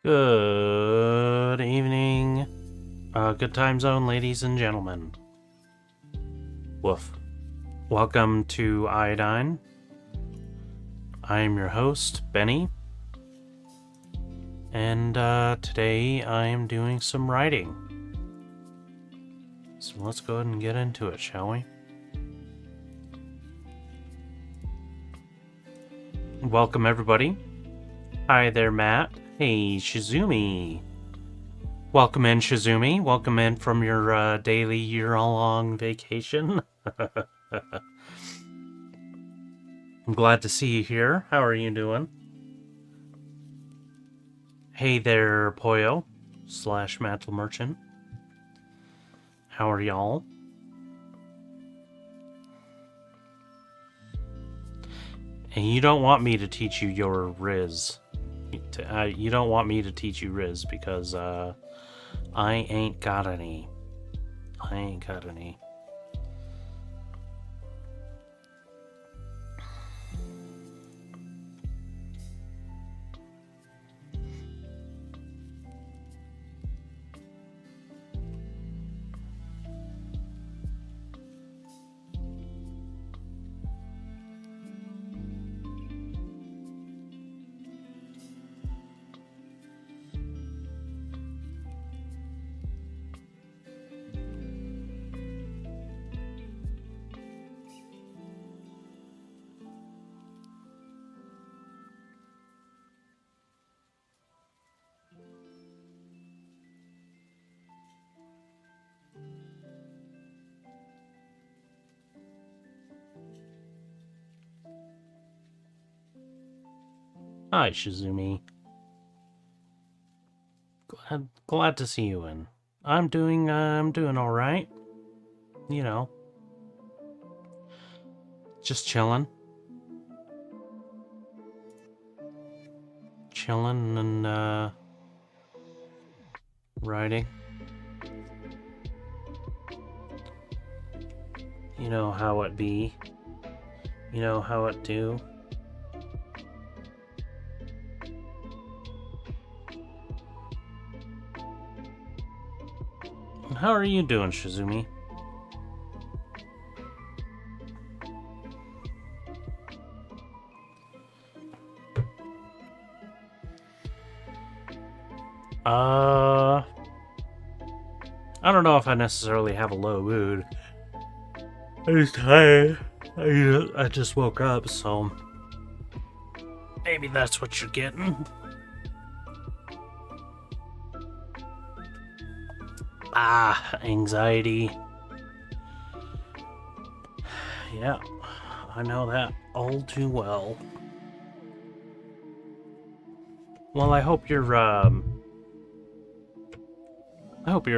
Good evening. Good time zone, ladies and gentlemen. Woof. Welcome to Iodine. I am your host, Benny. And today I am doing some writing. So let's go ahead and get into it, shall we? Welcome, everybody. Hi there, Matt. Hey, Shizumi. Welcome in, Shizumi. Welcome in from your daily year-long vacation. I'm glad to see you here. How are you doing? Hey there, Poyo / Mantle Merchant. How are y'all? And you don't want me to teach you your Riz. You don't want me to teach you Riz because I ain't got any. I ain't got any. Hi, Shizumi. Glad to see you in. I'm doing all right. You know, just chilling and writing. You know how it be. You know how it do. How are you doing, Shizumi? I don't know if I necessarily have a low mood. I'm just tired. I just woke up, so maybe that's what you're getting. Anxiety. Yeah, I know that all too well. Well, I hope your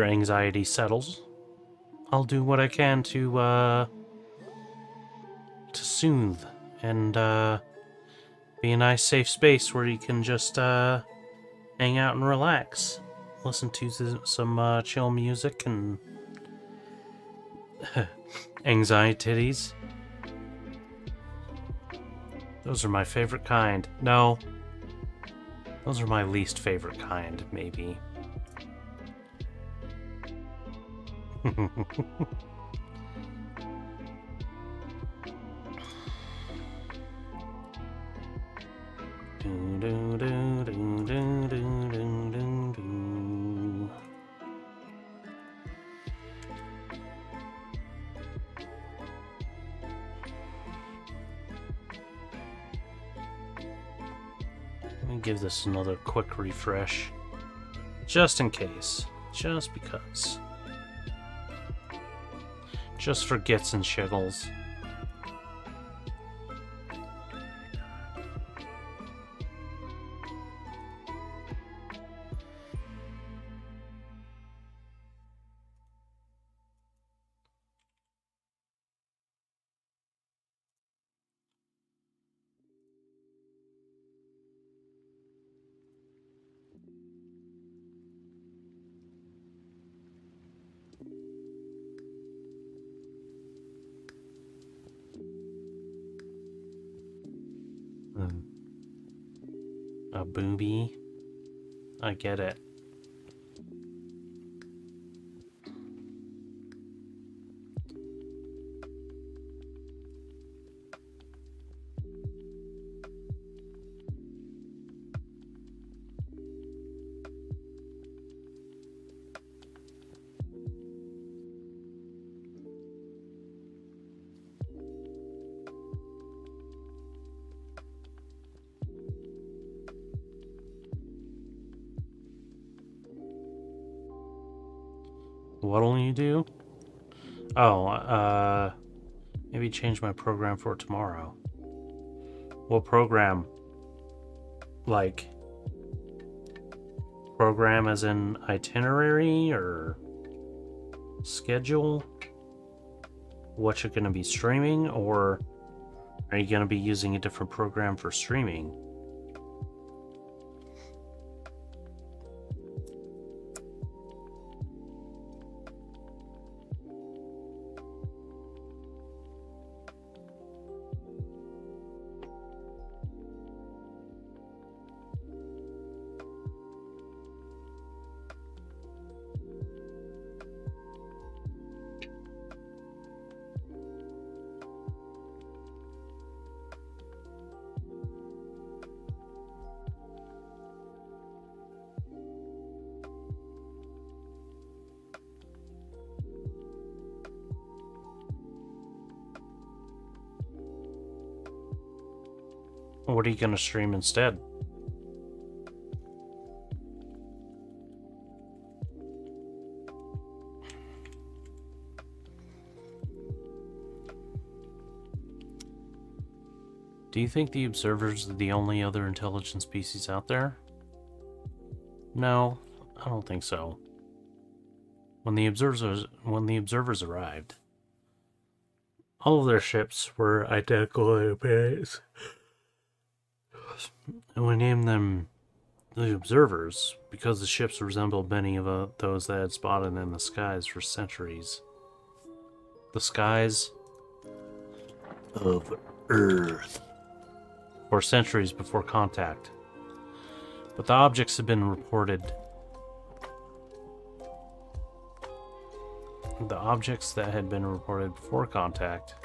anxiety settles. I'll do what I can to soothe and be a nice safe space where you can just hang out and relax. Listen to some chill music and anxiety titties. Those are my favorite kind. No. Those are my least favorite kind, maybe. Let me give this another quick refresh. Just in case. Just because. Just for gits and shiggles. A booby. I get it. What'll you do? Oh, maybe change my program for tomorrow. What program? Like, program as in itinerary or schedule? What you're going to be streaming, or are you going to be using a different program for streaming? What are you going to stream instead? Do you think the Observers are the only other intelligent species out there? No, I don't think so. When the observers arrived, all of their ships were identical in appearance. And we named them the Observers because the ships resembled many of those that had spotted in the skies for centuries. The skies of Earth. For centuries before contact. But the objects had been reported. The objects that had been reported before contact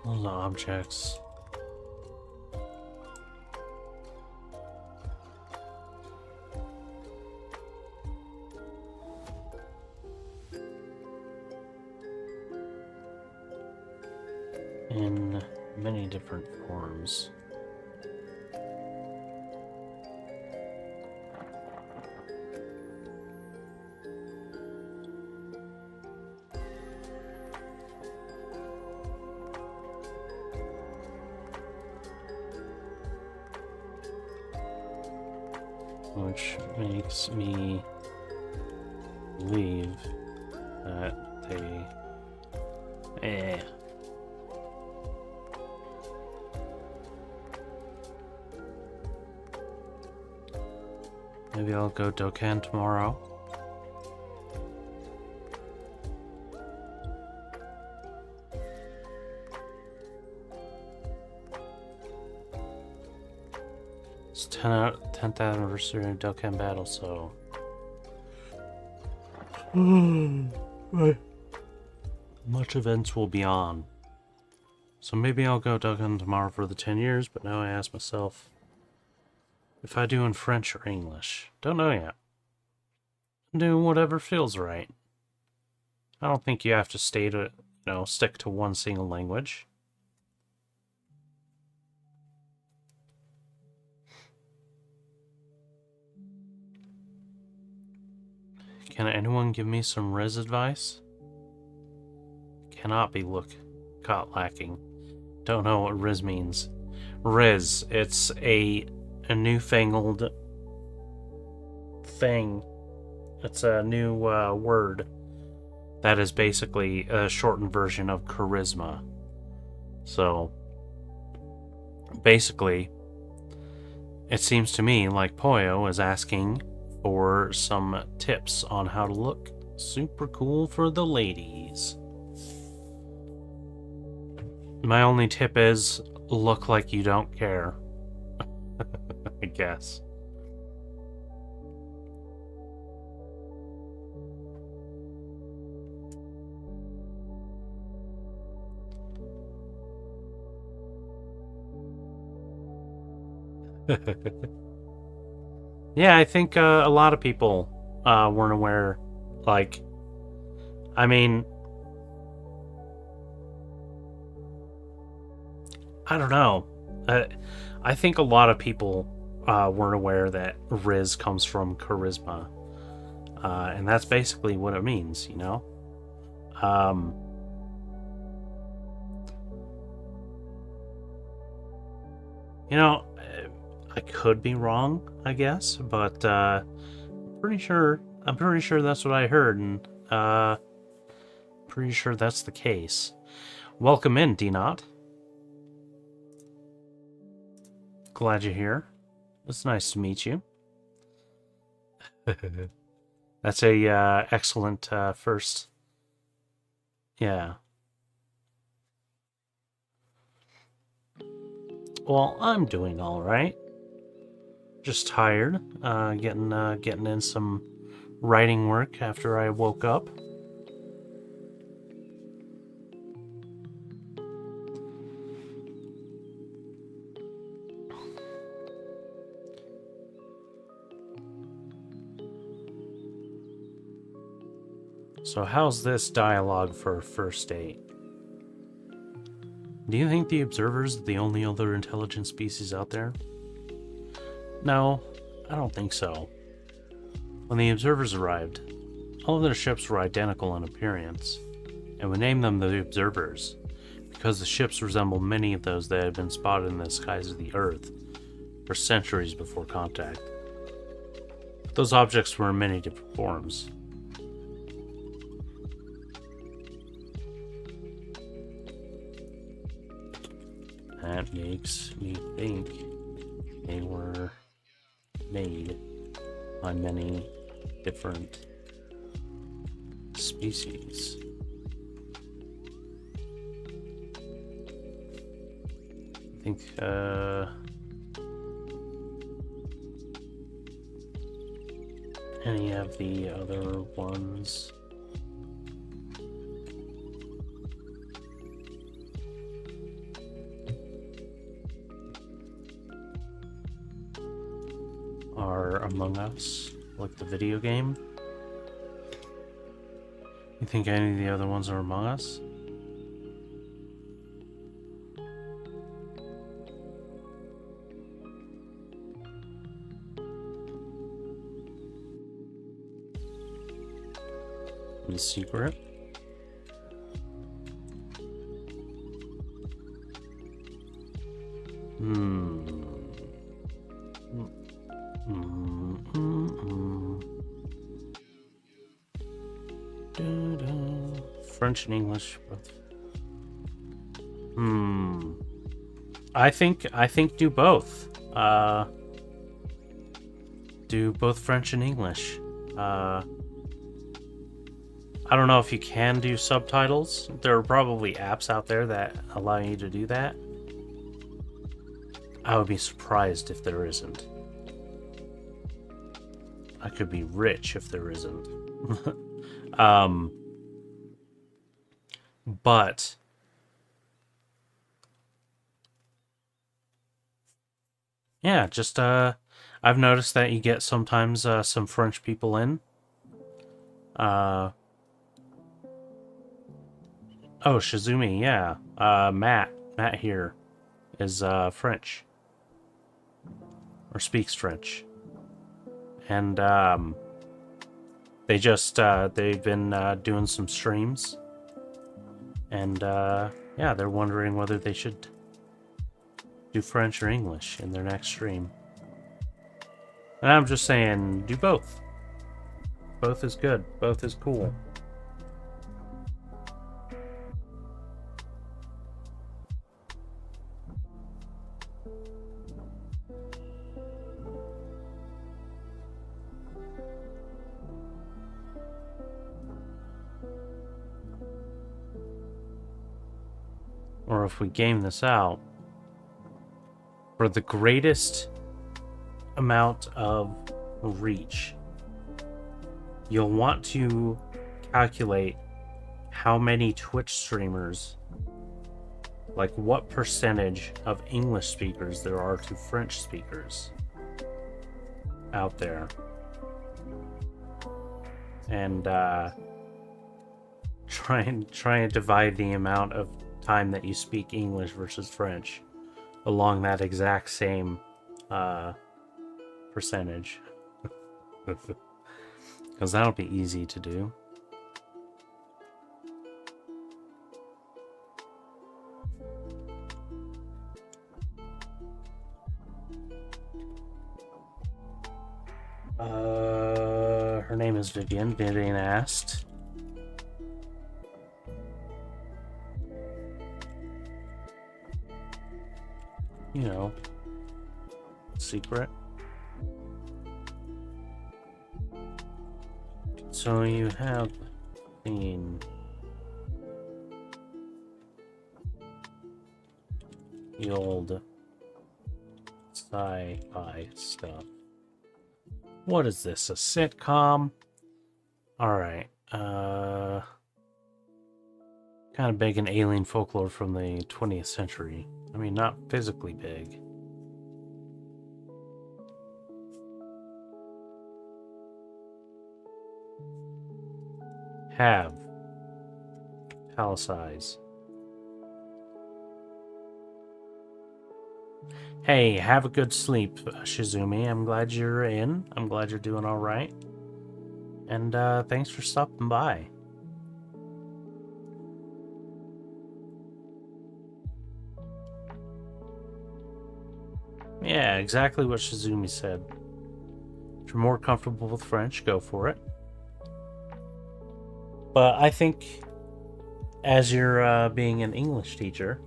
those objects in many different forms. Which makes me believe that they... Maybe I'll go Dokkan tomorrow. It's 10th anniversary of Dokkan Battle, so... Much events will be on. So maybe I'll go Dokkan tomorrow for the 10 years, but now I ask myself if I do in French or English. Don't know yet. I'm doing whatever feels right. I don't think you have to stick to one single language. Can anyone give me some Riz advice? Cannot be caught lacking. Don't know what Riz means. Riz, it's a newfangled thing. It's a new word that is basically a shortened version of charisma. So basically, it seems to me like Poyo is asking for some tips on how to look super cool for the ladies. My only tip is look like you don't care. I guess. Yeah, I think a lot of people weren't aware. Like, I mean, I don't know. I think a lot of people weren't aware that Riz comes from charisma. And that's basically what it means, you know? You know, I could be wrong, I guess, but I'm pretty sure that's what I heard, and pretty sure that's the case. Welcome in, D-Not. Glad you're here. It's nice to meet you. That's a excellent first. Yeah. Well, I'm doing all right. Just tired. Getting in some writing work after I woke up. So how's this dialogue for a first date? Do you think the observers are the only other intelligent species out there? No, I don't think so. When the observers arrived, all of their ships were identical in appearance, and we named them the Observers, because the ships resemble many of those that had been spotted in the skies of the Earth for centuries before contact. But those objects were in many different forms. That makes me think they were made by many different species. I think any of the other ones are Among Us, like the video game. You think any of the other ones are Among Us? The secret? French and English both. I think do both. Do both French and English. I don't know if you can do subtitles. There are probably apps out there that allow you to do that. I would be surprised if there isn't. I could be rich if there isn't. But yeah, just I've noticed that you get sometimes some French people in. Oh, Shizumi, yeah. Matt here is French, or speaks French, and they've been doing some streams, and yeah, they're wondering whether they should do French or English in their next stream. And I'm just saying, do both. Both is good. Both is cool. or if we game this out, for the greatest amount of reach, you'll want to calculate how many Twitch streamers, like what percentage of English speakers there are to French speakers out there. And try and divide the amount of time that you speak English versus French along that exact same percentage. Because that'll be easy to do. Her name is Vivian. Vivian asked. You know, secret. So you have seen the old sci-fi stuff. What is this? A sitcom? Alright. Kind of big in alien folklore from the 20th century. I mean, not physically big. Have. Palicize. Hey, have a good sleep, Shizumi. I'm glad you're in. I'm glad you're doing all right. And thanks for stopping by. Yeah, exactly what Shizumi said. If you're more comfortable with French, go for it. But I think as you're being an English teacher,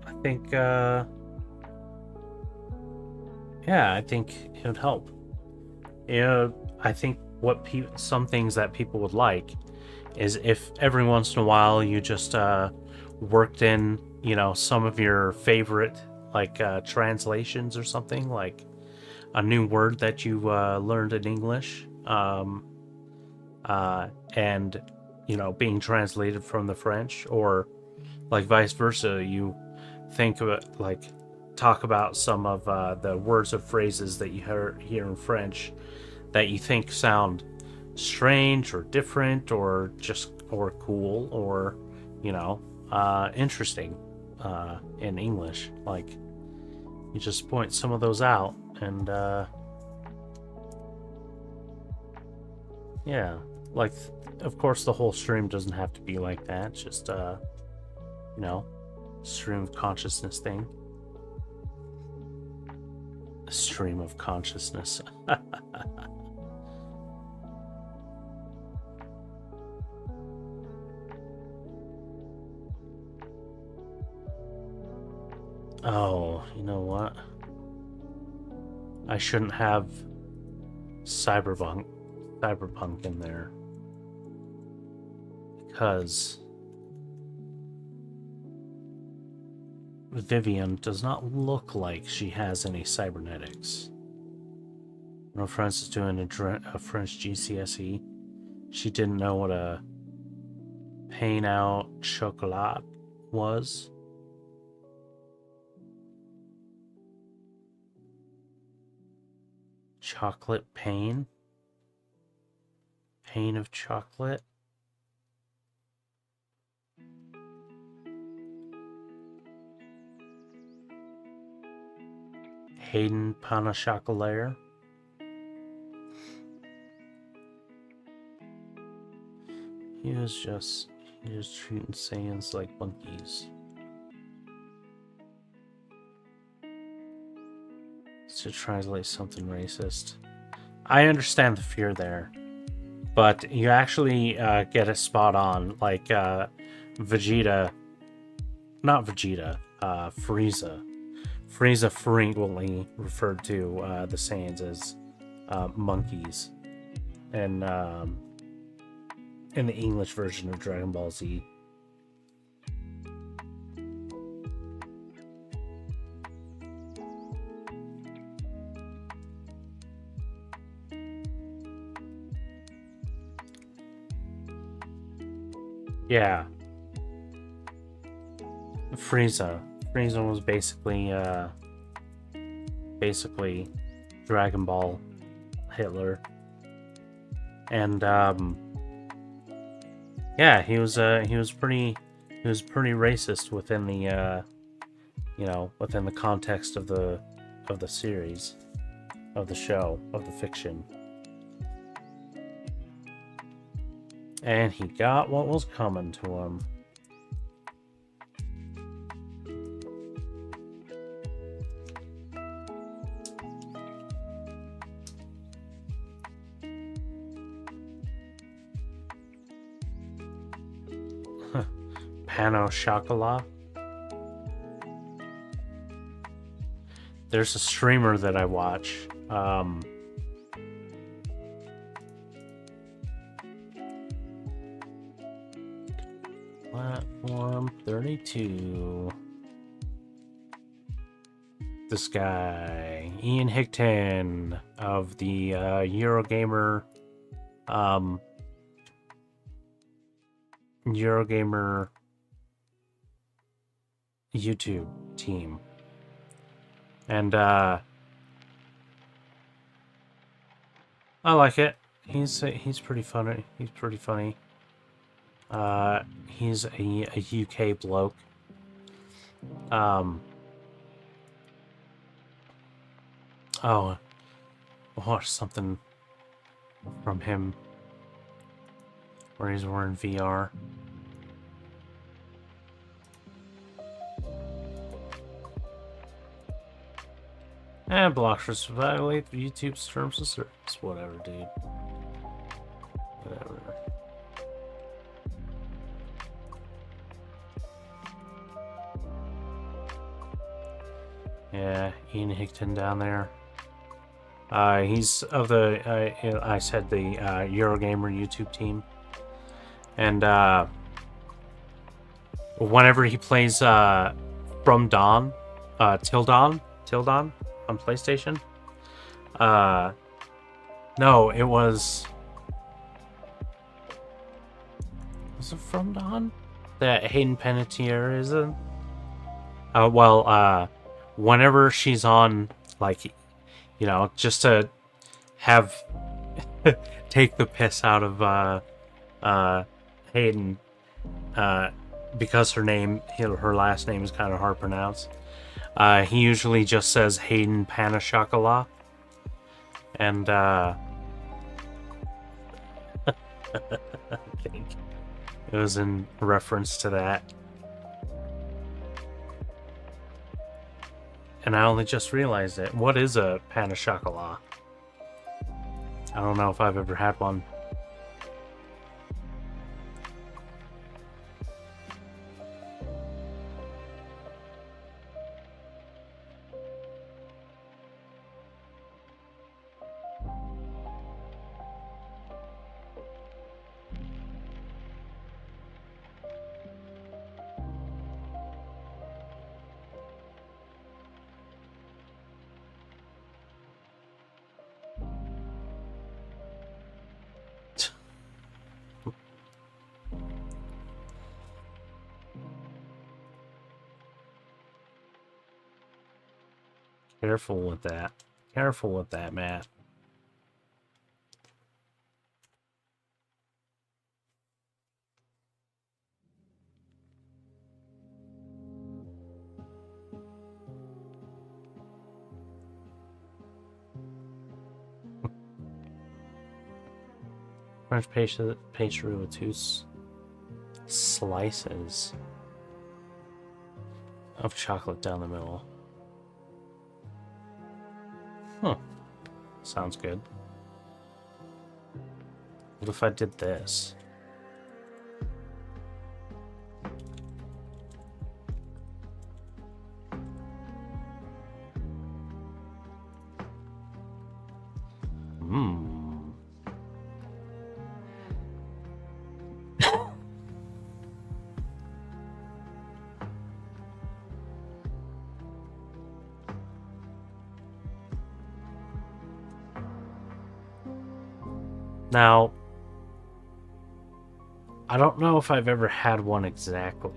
I think, yeah, I think it would help. You know, I think what some things that people would like is if every once in a while you just worked in, you know, some of your favorite like translations or something, like a new word that you learned in English, and you know, being translated from the French, or like vice versa, you think of it, like talk about some of the words or phrases that you hear in French that you think sound strange or different or cool or, you know, interesting in English. Like, you just point some of those out, and yeah, like, of course the whole stream doesn't have to be like that, just you know, stream of consciousness thing. A stream of consciousness. Oh, you know what? I shouldn't have cyberpunk in there, because Vivian does not look like she has any cybernetics. When Frances is doing a French GCSE, she didn't know what a pain out chocolat was. Chocolate pain? Pain of chocolate? Hayden Panachocolaire? He was just treating Saiyans like monkeys. To translate something racist. I understand the fear there, but you actually get it spot on. Like Frieza. Frieza frequently referred to the Saiyans as monkeys, and in the English version of Dragon Ball Z. Yeah. Frieza. Frieza was basically Dragon Ball Hitler. And yeah, he was pretty racist within the within the context of the series, of the show, of the fiction. And he got what was coming to him. Pano Chocolat. There's a streamer that I watch. Platform 32. This guy, Ian Hickton of the Eurogamer YouTube team. And I like it. He's pretty funny. He's pretty funny. He's a UK bloke. Oh, watch something from him where he's wearing VR. And blockers violate YouTube's terms of service. Whatever, dude. Whatever. Yeah, Ian Hickton down there. He's of the, I said the Eurogamer YouTube team. And whenever he plays From Dawn, Till Dawn on PlayStation. No, it was it From Dawn? That Hayden Panettiere is in? Whenever she's on, like, you know, just to have take the piss out of Hayden, because her last name is kind of hard to pronounce. He usually just says Hayden Pana Chocolat. And I think it was in reference to that. And I only just realized it. What is a Pana Chocolat? I don't know if I've ever had one. Careful with that. Careful with that, Matt. French pastry with two slices of chocolate down the middle. Huh. Sounds good. What if I did this? Now, I don't know if I've ever had one exactly.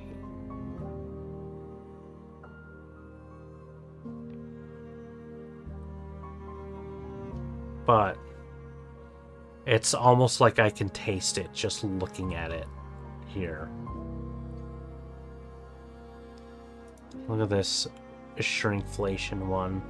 But it's almost like I can taste it just looking at it here. Look at this shrinkflation one.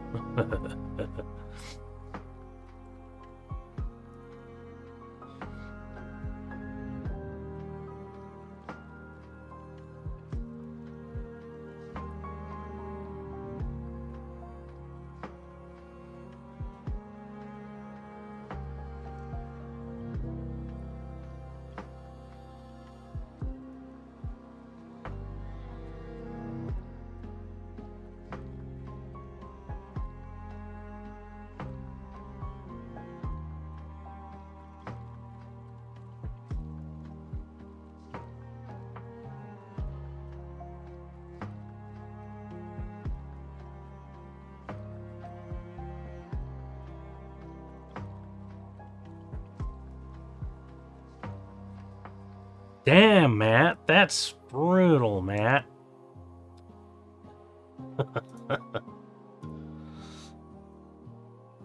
Damn, Matt. That's brutal, Matt.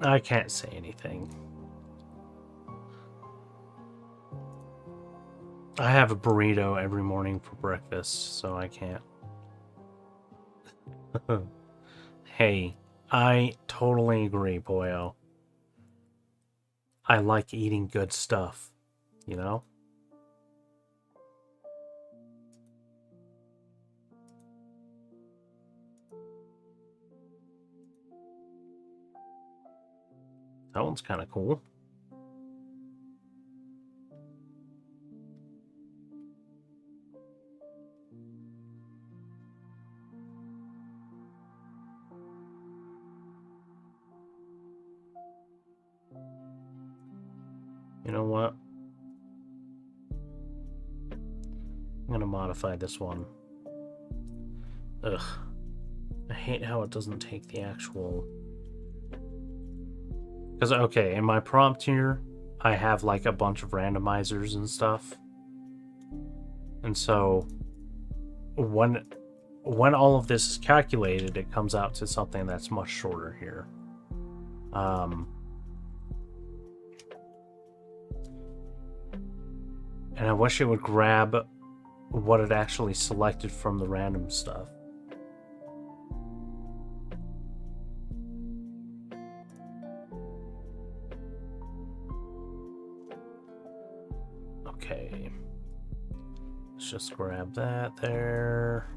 I can't say anything. I have a burrito every morning for breakfast, so I can't. Hey, I totally agree, boyo. I like eating good stuff, you know? That one's kind of cool. You know what? I'm gonna modify this one. Ugh. I hate how it doesn't take the actual... Because, okay, in my prompt here, I have like a bunch of randomizers and stuff. And so, when all of this is calculated, it comes out to something that's much shorter here. And I wish it would grab what it actually selected from the random stuff. Okay. Let's just grab that there.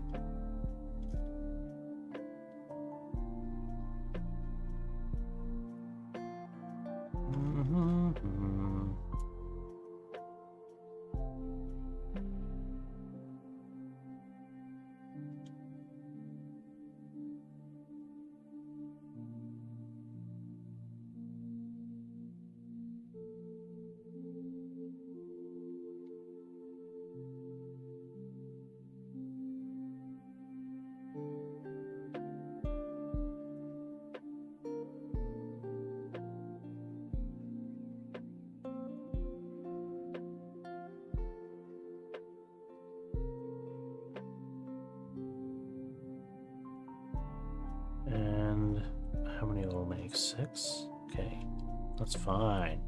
And how many will make? 6? Okay, that's fine.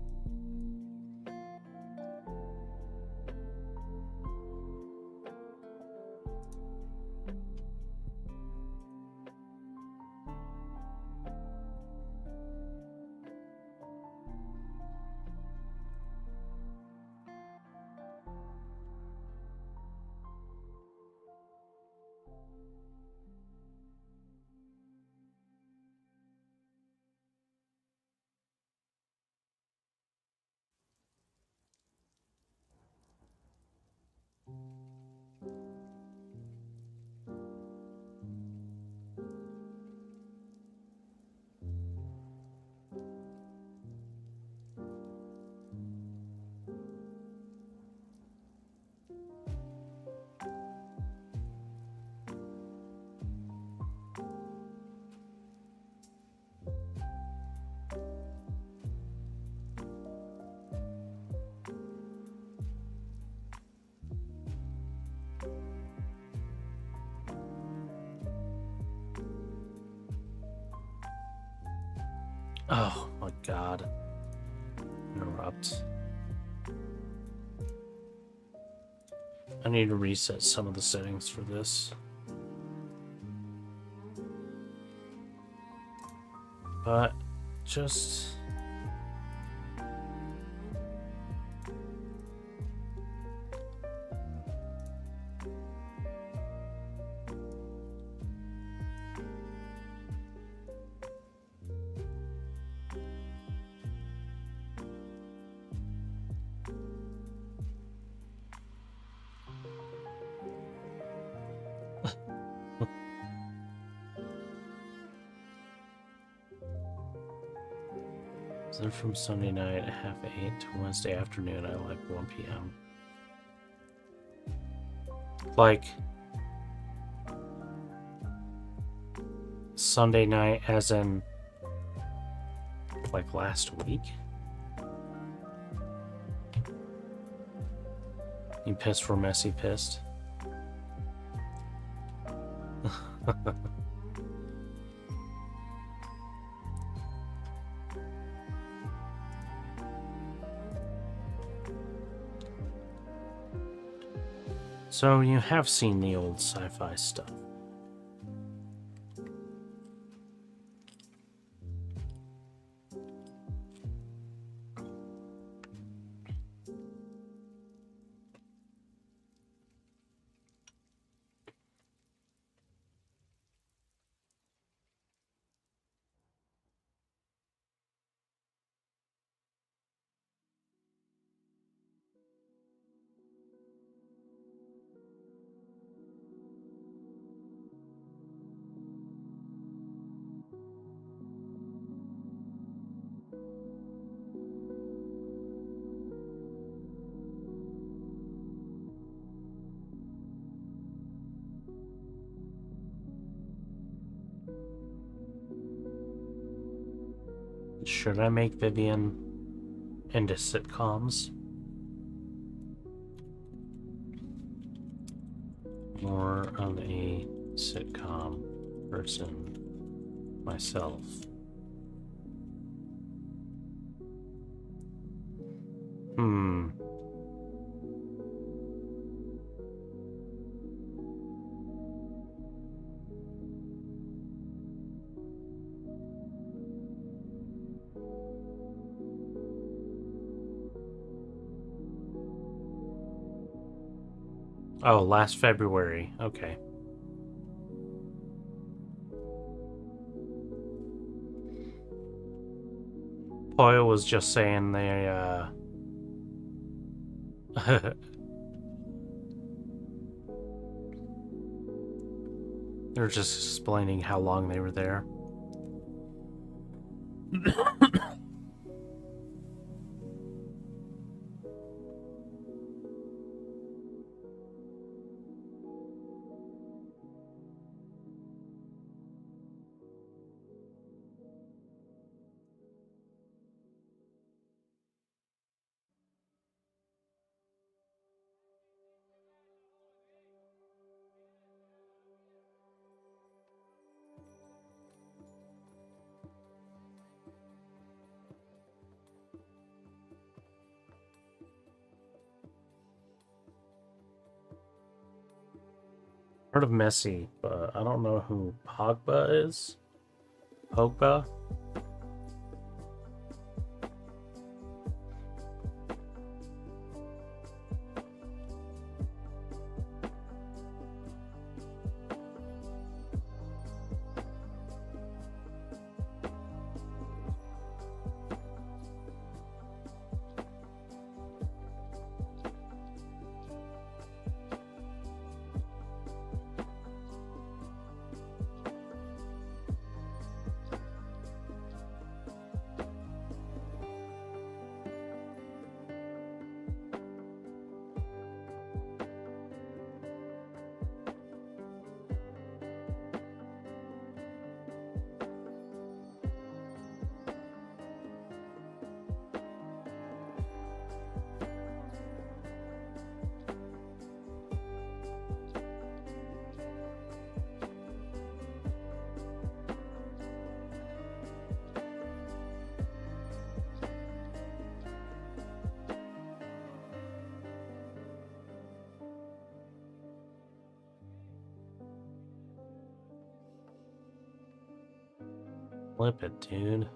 Oh my god. Interrupt. I need to reset some of the settings for this. But just... So from Sunday night at 7:30 to Wednesday afternoon at like 1 p.m. Like Sunday night as in like last week? You pissed for messy pissed? So you have seen the old sci-fi stuff. Should I make Vivian into sitcoms? More of a sitcom person myself. Oh, last February. Okay. Poyo was just saying they, they're just explaining how long they were there. Heard of Messi, but I don't know who Pogba is. Pogba? Flip it, dude.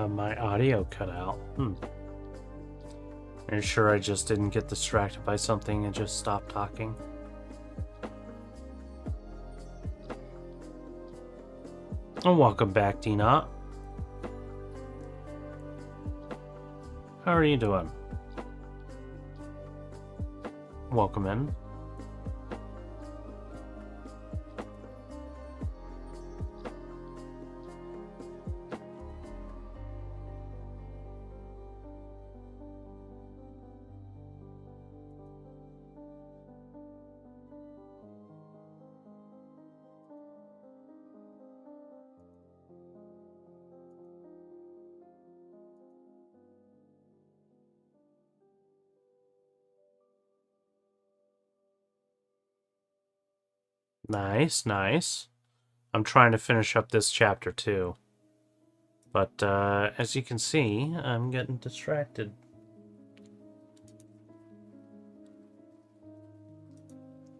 My audio cut out. Are you sure I just didn't get distracted by something and just stopped talking? And welcome back, D-Not. How are you doing? Welcome in. Nice, nice. I'm trying to finish up this chapter too. But as you can see, I'm getting distracted.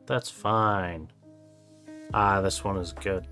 That's fine. Ah, this one is good.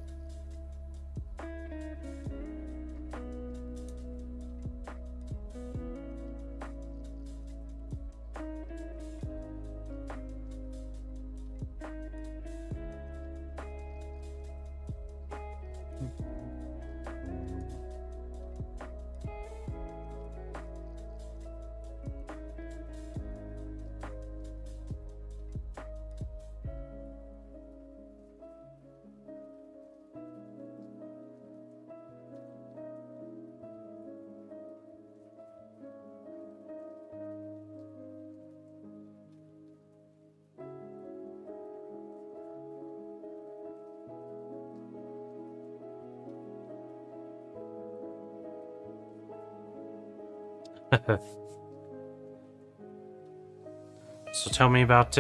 So tell me about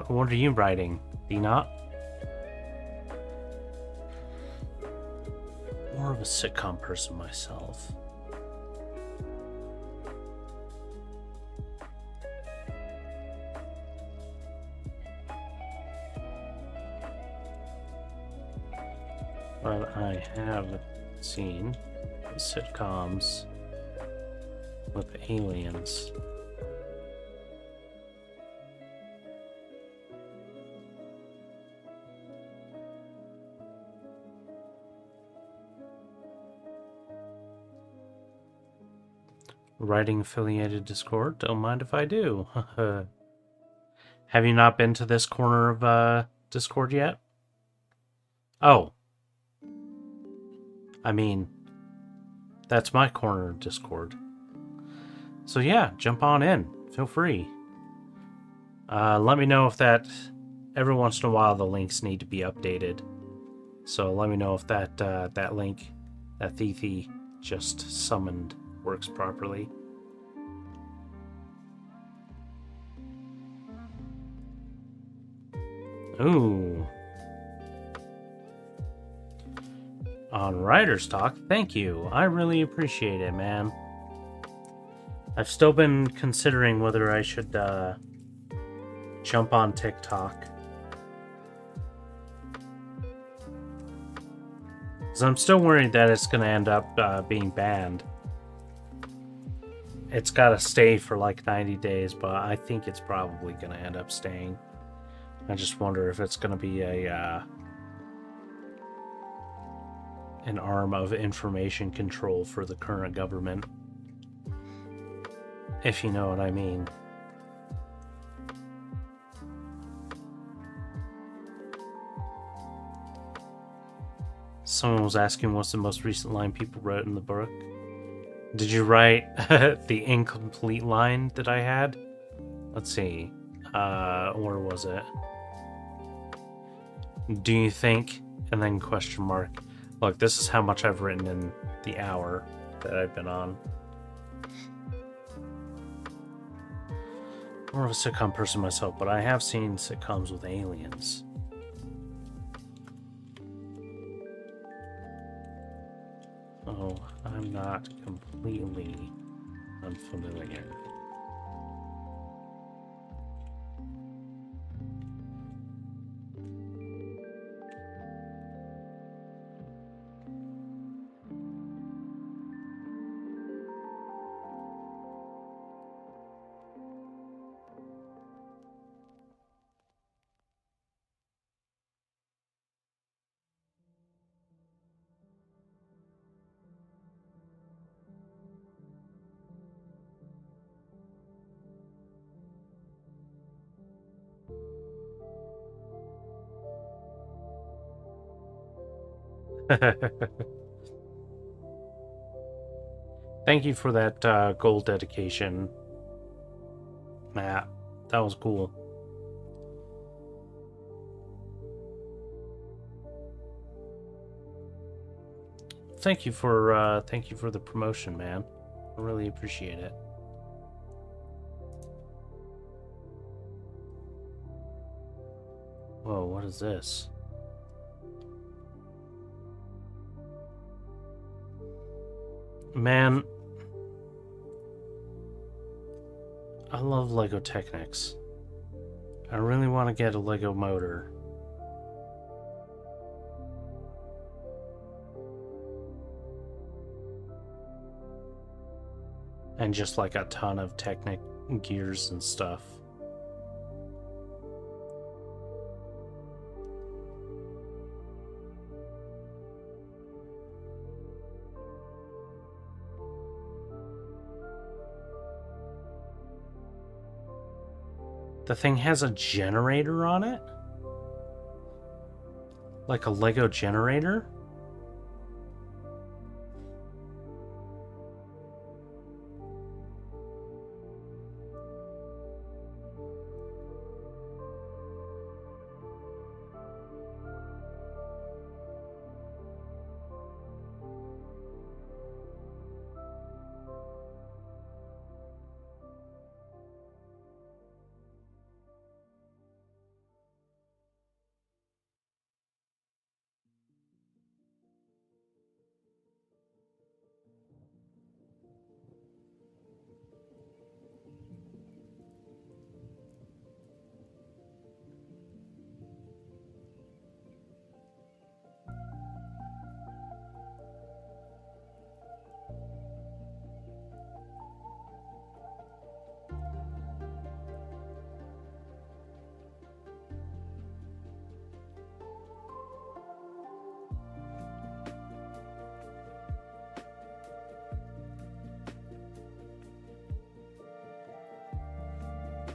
what are you writing, D-Not? More of a sitcom person myself. But I have seen sitcoms with aliens. Writing affiliated Discord? Don't mind if I do. Have you not been to this corner of Discord yet? Oh. I mean, that's my corner of Discord. So yeah, jump on in. Feel free. Let me know if that... Every once in a while the links need to be updated. So let me know if that link, that Thithi just summoned, works properly. Ooh. On Writer's Talk, thank you. I really appreciate it, man. I've still been considering whether I should jump on TikTok. Because I'm still worried that it's going to end up being banned. It's got to stay for like 90 days, but I think it's probably going to end up staying. I just wonder if it's going to be a an arm of information control for the current government. If you know what I mean. Someone was asking what's the most recent line people wrote in the book. Did you write the incomplete line that I had? Let's see. Where was it? Do you think? And then question mark. Look, this is how much I've written in the hour that I've been on. More of a sitcom person myself, but I have seen sitcoms with aliens. Oh, I'm not completely unfamiliar. Thank you for that gold dedication, Matt. That was cool. Thank you for the promotion, man. I really appreciate it. Whoa, what is this? Man, I love Lego Technics. I really want to get a Lego motor. And just like a ton of Technic gears and stuff. The thing has a generator on it? Like a Lego generator?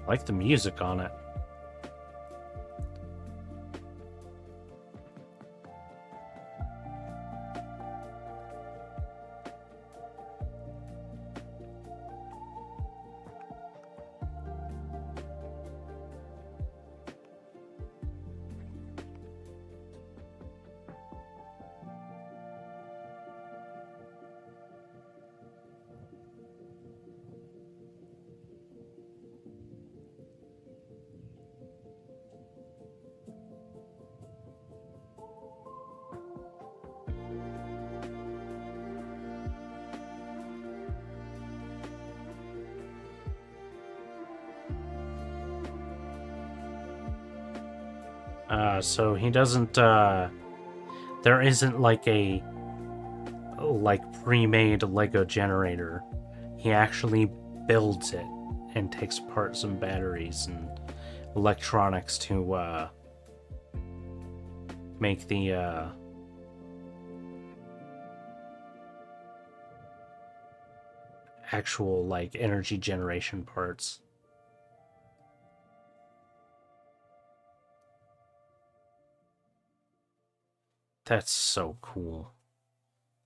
I like the music on it. So he doesn't, there isn't like a, pre-made Lego generator. He actually builds it and takes apart some batteries and electronics to, make the, actual, like, energy generation parts. That's so cool.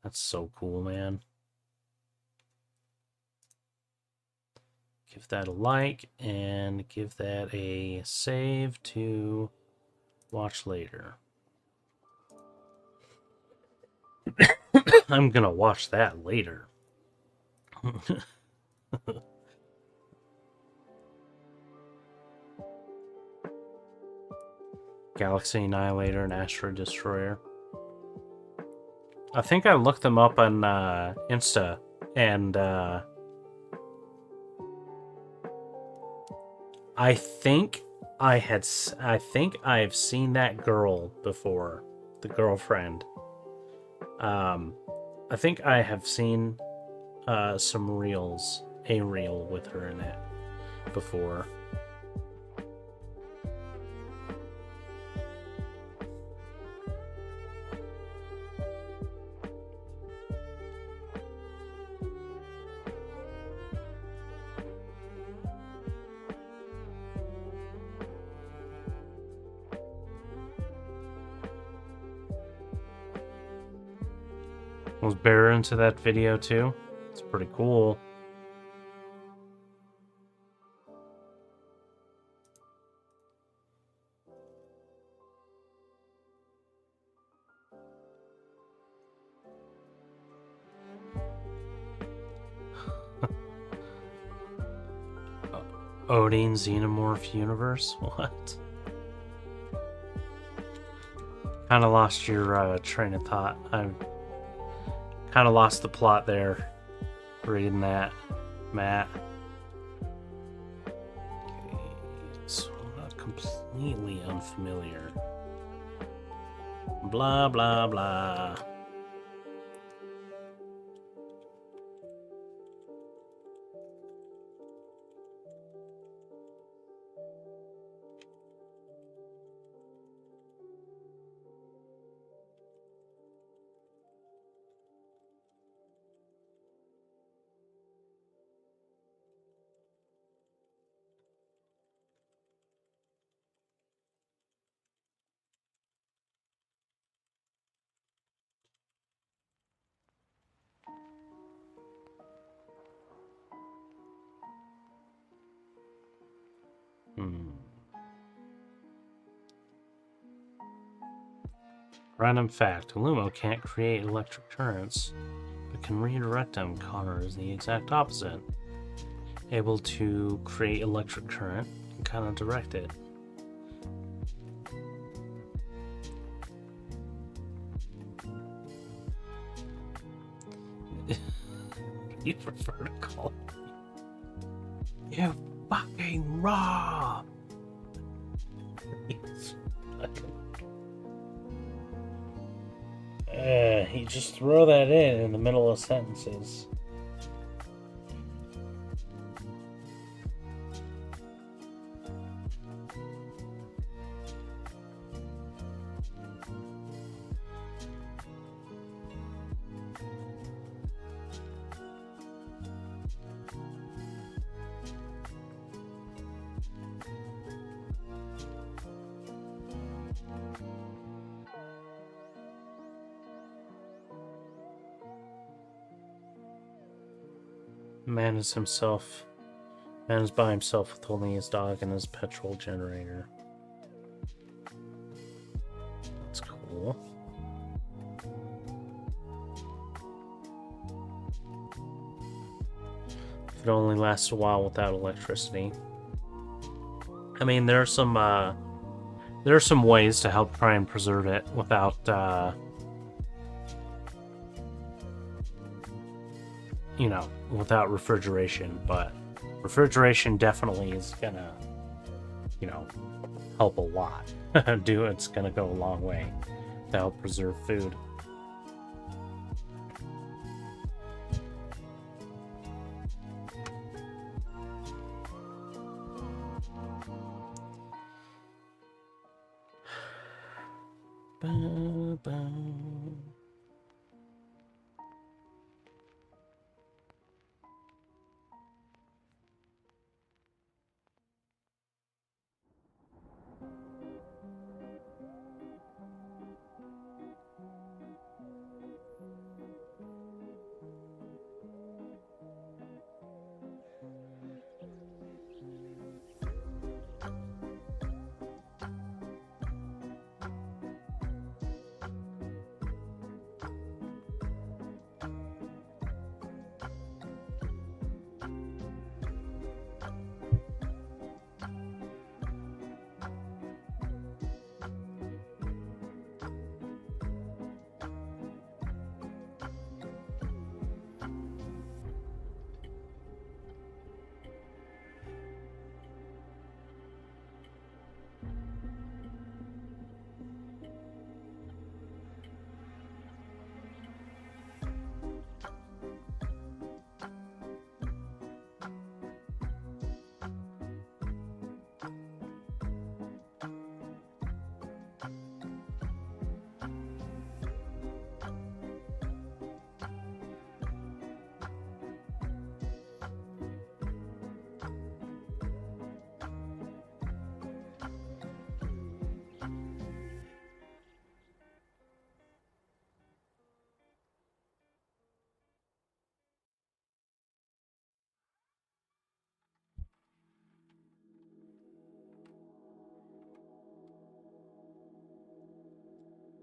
That's so cool, man. Give that a like and give that a save to watch later. I'm gonna watch that later. Galaxy Annihilator and Asteroid Destroyer. I think I looked them up on Insta, and I think I've seen that girl before, the girlfriend. I think I have seen some reels, a reel with her in it before. Was Bear into that video too? It's pretty cool. Odin Xenomorph Universe? What? Kind of lost your train of thought. I've kind of lost the plot there. Reading that, Matt. Okay, so not completely unfamiliar. Blah, blah, blah. Random fact, Lumo can't create electric currents, but can redirect them. Connor is the exact opposite. Able to create electric current and kind of direct it. You prefer to call me, you fucking raw. You just throw that in the middle of sentences. Man is by himself with only his dog and his petrol generator. That's cool. It only lasts a while without electricity. I mean, there are some ways to help try and preserve it without, you know, without refrigeration, but refrigeration definitely is gonna, you know, help a lot. It's gonna go a long way to help preserve food.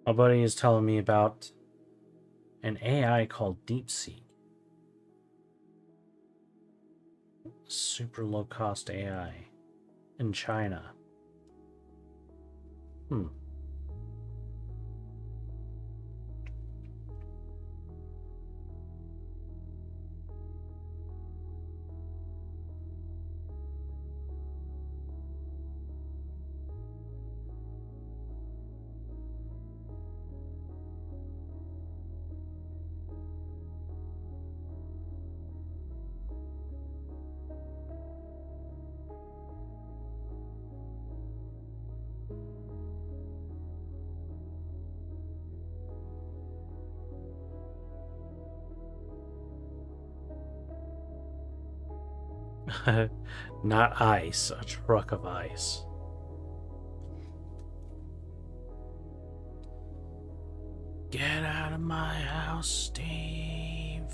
My buddy is telling me about an AI called DeepSeek. Super low cost AI in China. Not ice, a truck of ice. Get out of my house, Steve.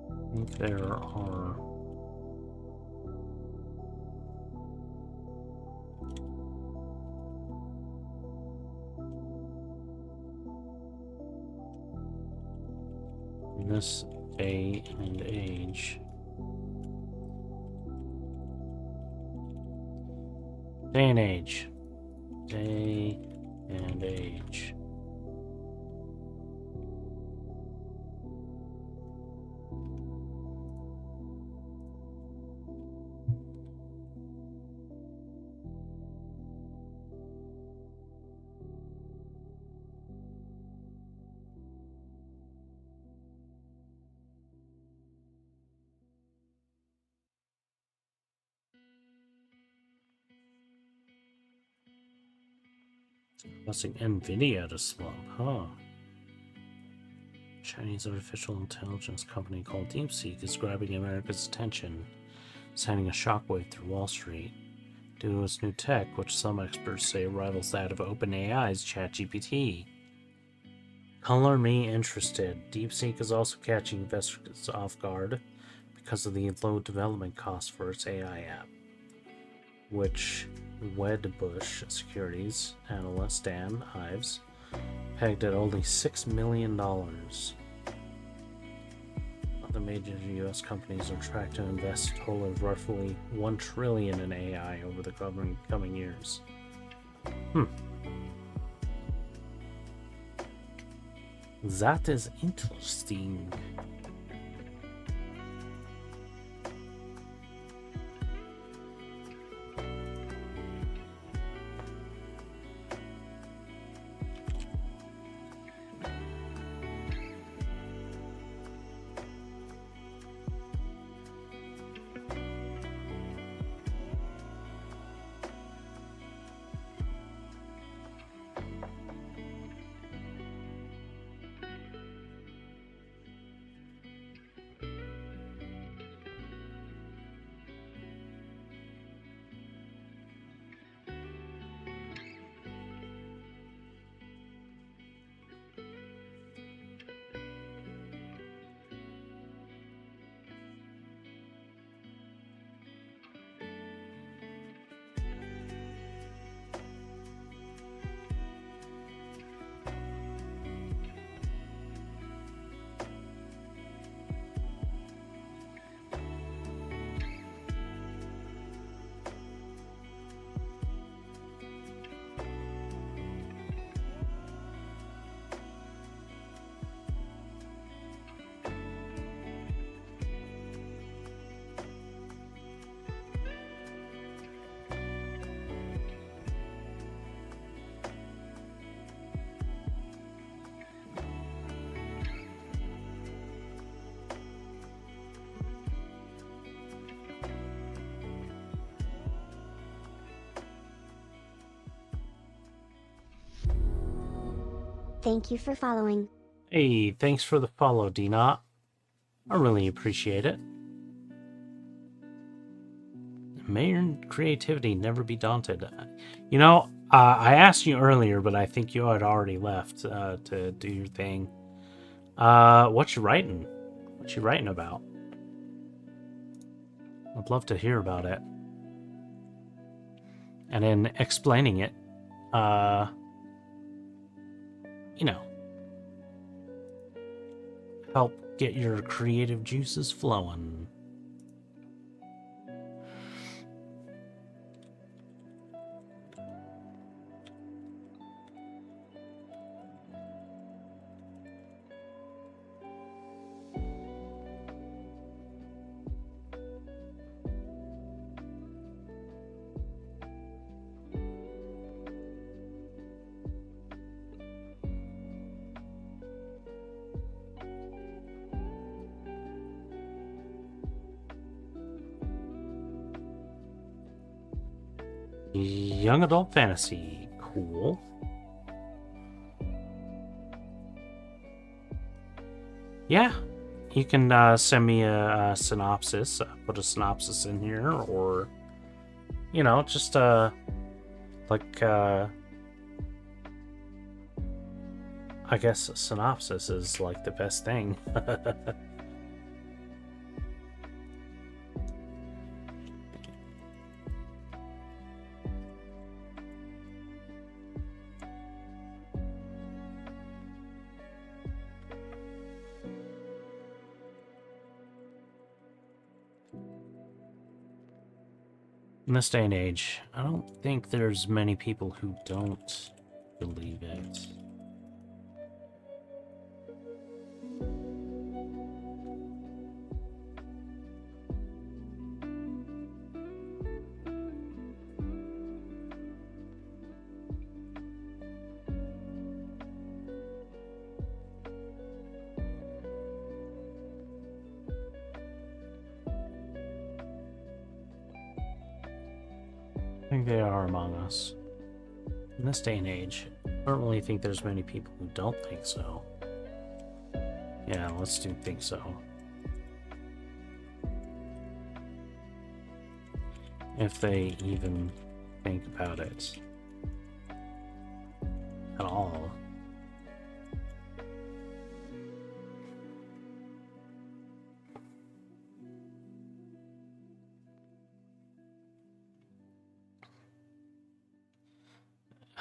I think there are in this day and age. Day and age. Day and age. Causing Nvidia to slump, huh? Chinese artificial intelligence company called DeepSeek is grabbing America's attention, sending a shockwave through Wall Street due to its new tech, which some experts say rivals that of OpenAI's ChatGPT. Color me interested. DeepSeek is also catching investors off guard because of the low development cost for its AI app, which Wedbush Securities analyst Dan Ives pegged at only $6 million. Other major U.S. companies are tracked to invest a total of roughly $1 trillion in AI over the coming years. That is interesting. Thank you for following. Hey, thanks for the follow, D-Not. I really appreciate it. May your creativity never be daunted. You know, I asked you earlier, but I think you had already left to do your thing. What you writing? What you writing about? I'd love to hear about it. And in explaining it, you know, help get your creative juices flowing. Young adult fantasy. Cool. Yeah. You can send me a synopsis. Put a synopsis in here, or, you know, just like I guess a synopsis is like the best thing. In this day and age, I don't think there's many people who don't believe it. I think they are among us. In this day and age, I don't really think there's many people who don't think so. Yeah, let's do think so. If they even think about it at all.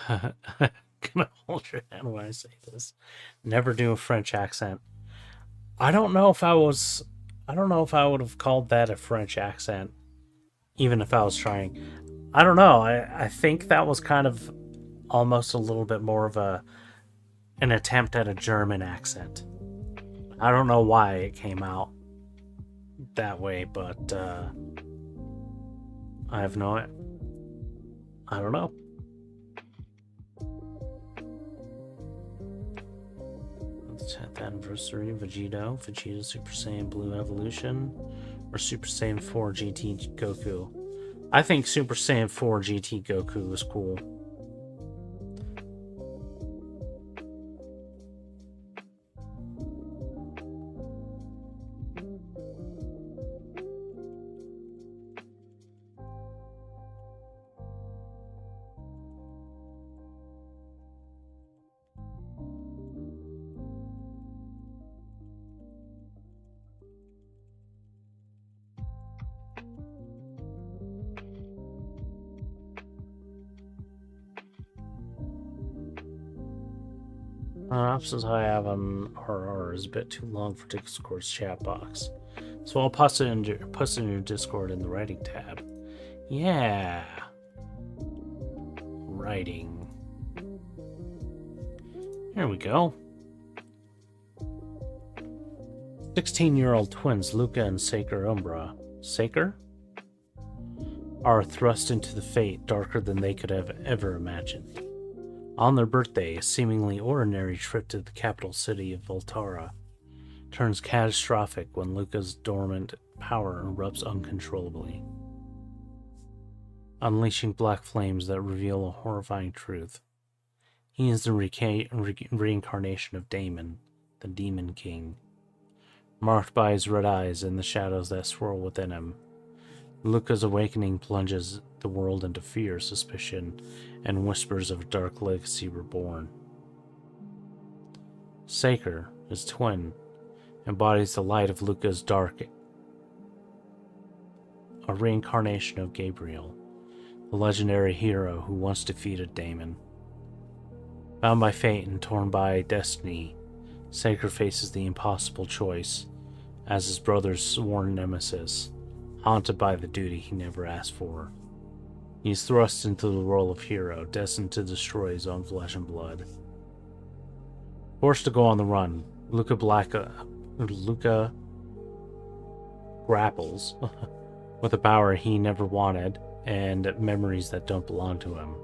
Gonna hold your hand when I say this. Never do a French accent. I don't know if I would have called that a French accent, even if I was trying. I don't know. I think that was kind of almost a little bit more of a an attempt at a German accent. I don't know why it came out that way, but I don't know. The 10th anniversary of Vegeta Super Saiyan Blue Evolution, or Super Saiyan 4 GT Goku. I think Super Saiyan 4 GT Goku is cool. Options I have on RR is a bit too long for Discord's chat box, so I'll post it in your Discord in the writing tab. Yeah, writing. Here we go. 16-year-old twins Luca and Saker Umbra. Saker? Are thrust into the fate darker than they could have ever imagined. On their birthday, a seemingly ordinary trip to the capital city of Voltara turns catastrophic when Luca's dormant power erupts uncontrollably, unleashing black flames that reveal a horrifying truth. He is the reincarnation of Daemon, the Demon King. Marked by his red eyes and the shadows that swirl within him, Luca's awakening plunges the world into fear, suspicion, and whispers of a dark legacy reborn. Saker, his twin, embodies the light of Luca's dark, a reincarnation of Gabriel, the legendary hero who once defeated Daemon. Bound by fate and torn by destiny, Saker faces the impossible choice as his brother's sworn nemesis, haunted by the duty he never asked for. He is thrust into the role of hero, destined to destroy his own flesh and blood. Forced to go on the run, Luca grapples with a power he never wanted and memories that don't belong to him,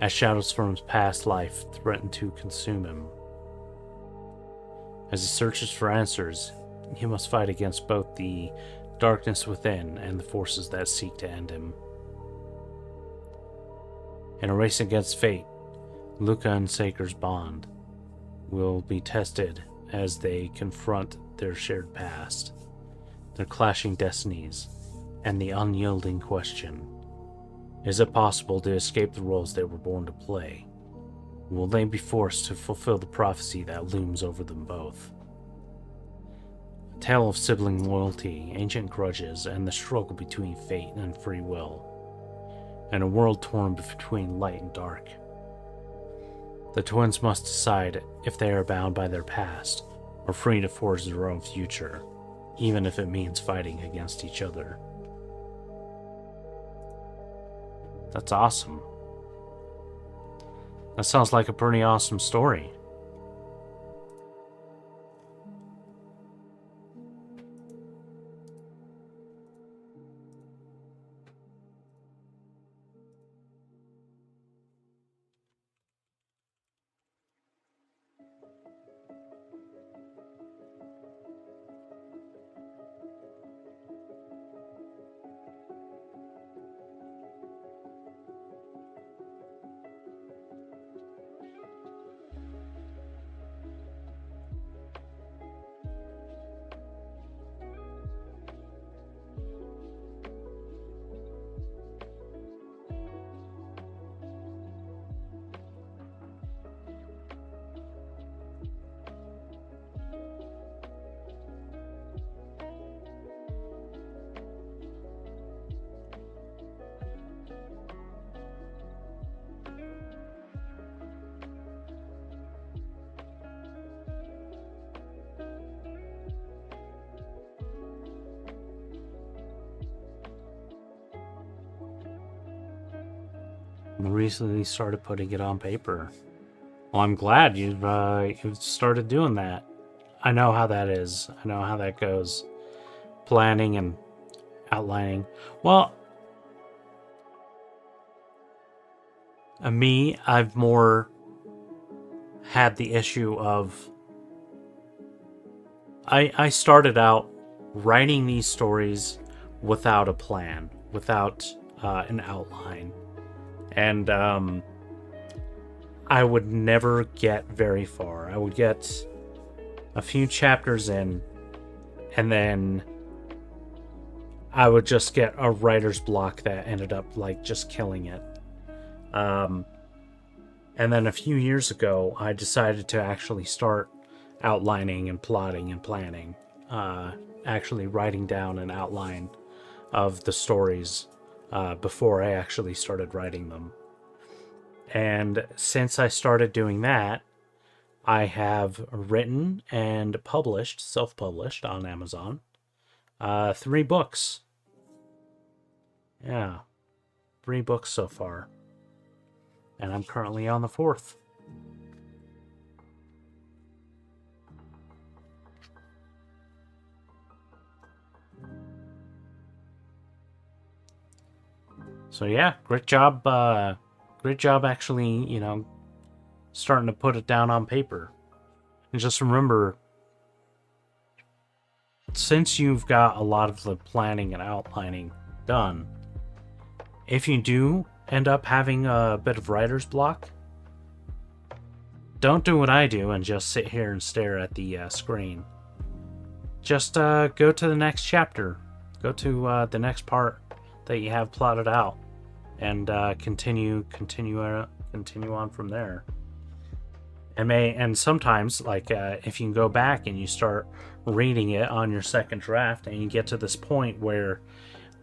as shadows from his past life threaten to consume him. As he searches for answers, he must fight against both the darkness within and the forces that seek to end him. In a race against fate, Luca and Saker's bond will be tested as they confront their shared past, their clashing destinies, and the unyielding question: is it possible to escape the roles they were born to play? Will they be forced to fulfill the prophecy that looms over them both? A tale of sibling loyalty, ancient grudges, and the struggle between fate and free will, and a world torn between light and dark. The twins must decide if they are bound by their past or free to forge their own future, even if it means fighting against each other. That's awesome. That sounds like a pretty awesome story. I recently started putting it on paper. Well, I'm glad you've started doing that. I know how that is. I know how that goes. Planning and outlining. Well, me, I've more had the issue of I started out writing these stories without a plan, without an outline, and I would never get very far. I would get a few chapters in, and then I would just get a writer's block that ended up like just killing it. And then a few years ago, I decided to actually start outlining and plotting and planning, actually writing down an outline of the stories before I actually started writing them. And since I started doing that, I have written and published, self-published on Amazon, 3 books. Yeah, 3 books so far. And I'm currently on the 4th. So yeah, great job. Great job actually, starting to put it down on paper. And just remember, since you've got a lot of the planning and outlining done, if you do end up having a bit of writer's block, don't do what I do and just sit here and stare at the screen. Just go to the next chapter. Go to the next part that you have plotted out, and continue on from there. And sometimes, like if you can go back and you start reading it on your second draft, and you get to this point where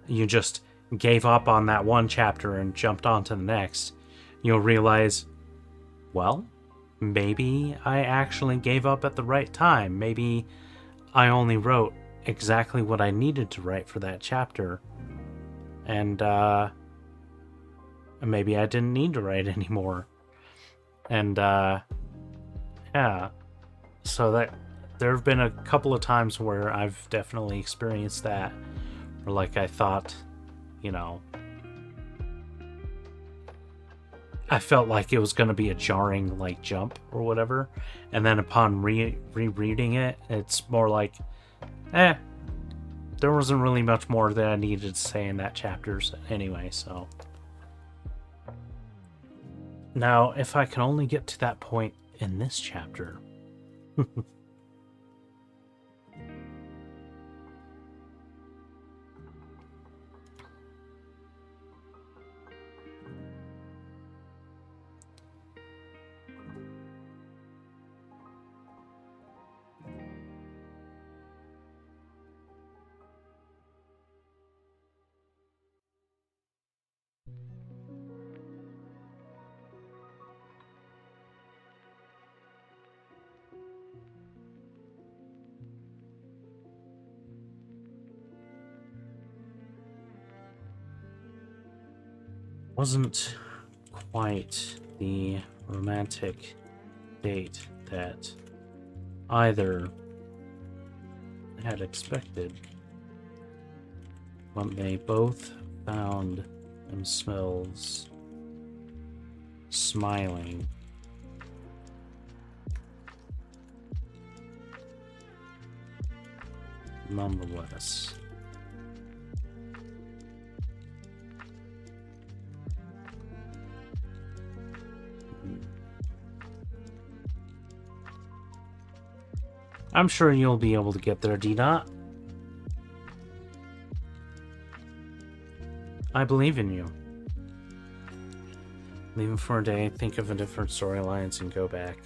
you just gave up on that one chapter and jumped on to the next, you'll realize, well, maybe I actually gave up at the right time. Maybe I only wrote exactly what I needed to write for that chapter, and maybe I didn't need to write anymore. And yeah, so that there have been a couple of times where I've definitely experienced that, where like I thought, I felt like it was going to be a jarring like jump or whatever, and then upon rereading it, it's more like, there wasn't really much more that I needed to say in that chapters anyway. So now, if I can only get to that point in this chapter. Wasn't quite the romantic date that either had expected, but they both found themselves smiling. Nonetheless. I'm sure you'll be able to get there, D-Dot. I believe in you. Leave it for a day, think of a different storylines, and go back.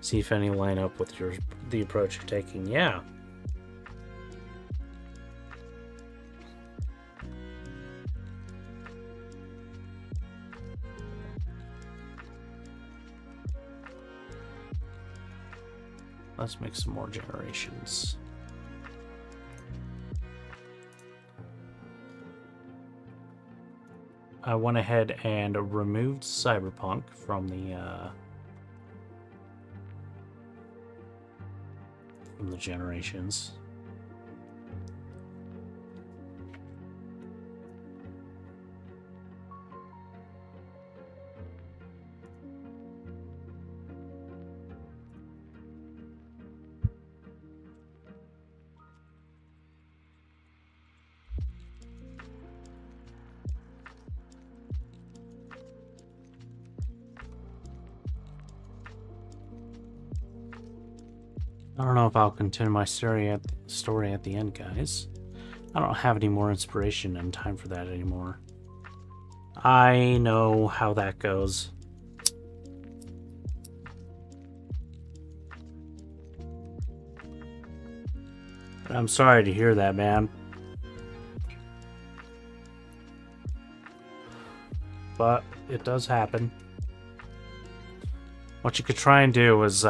See if any line up with the approach you're taking. Yeah. Let's make some more generations. I went ahead and removed Cyberpunk from the in the generations. I don't know if I'll continue my story at the end, guys. I don't have any more inspiration and time for that anymore. I know how that goes. I'm sorry to hear that, man. But it does happen. What you could try and do is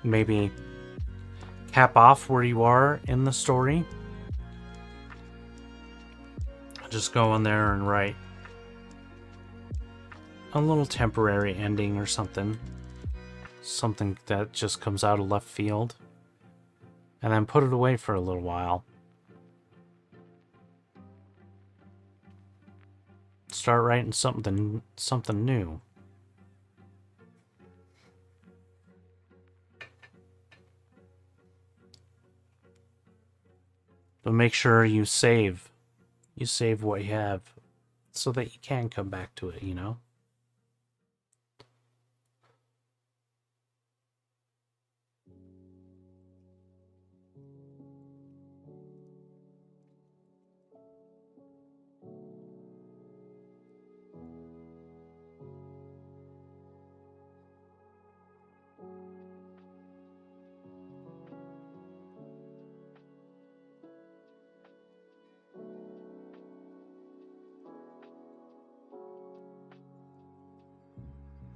maybe cap off where you are in the story. Just go in there and write a little temporary ending or something. Something that just comes out of left field. And then put it away for a little while. Start writing something new. But make sure you save what you have so that you can come back to it, you know?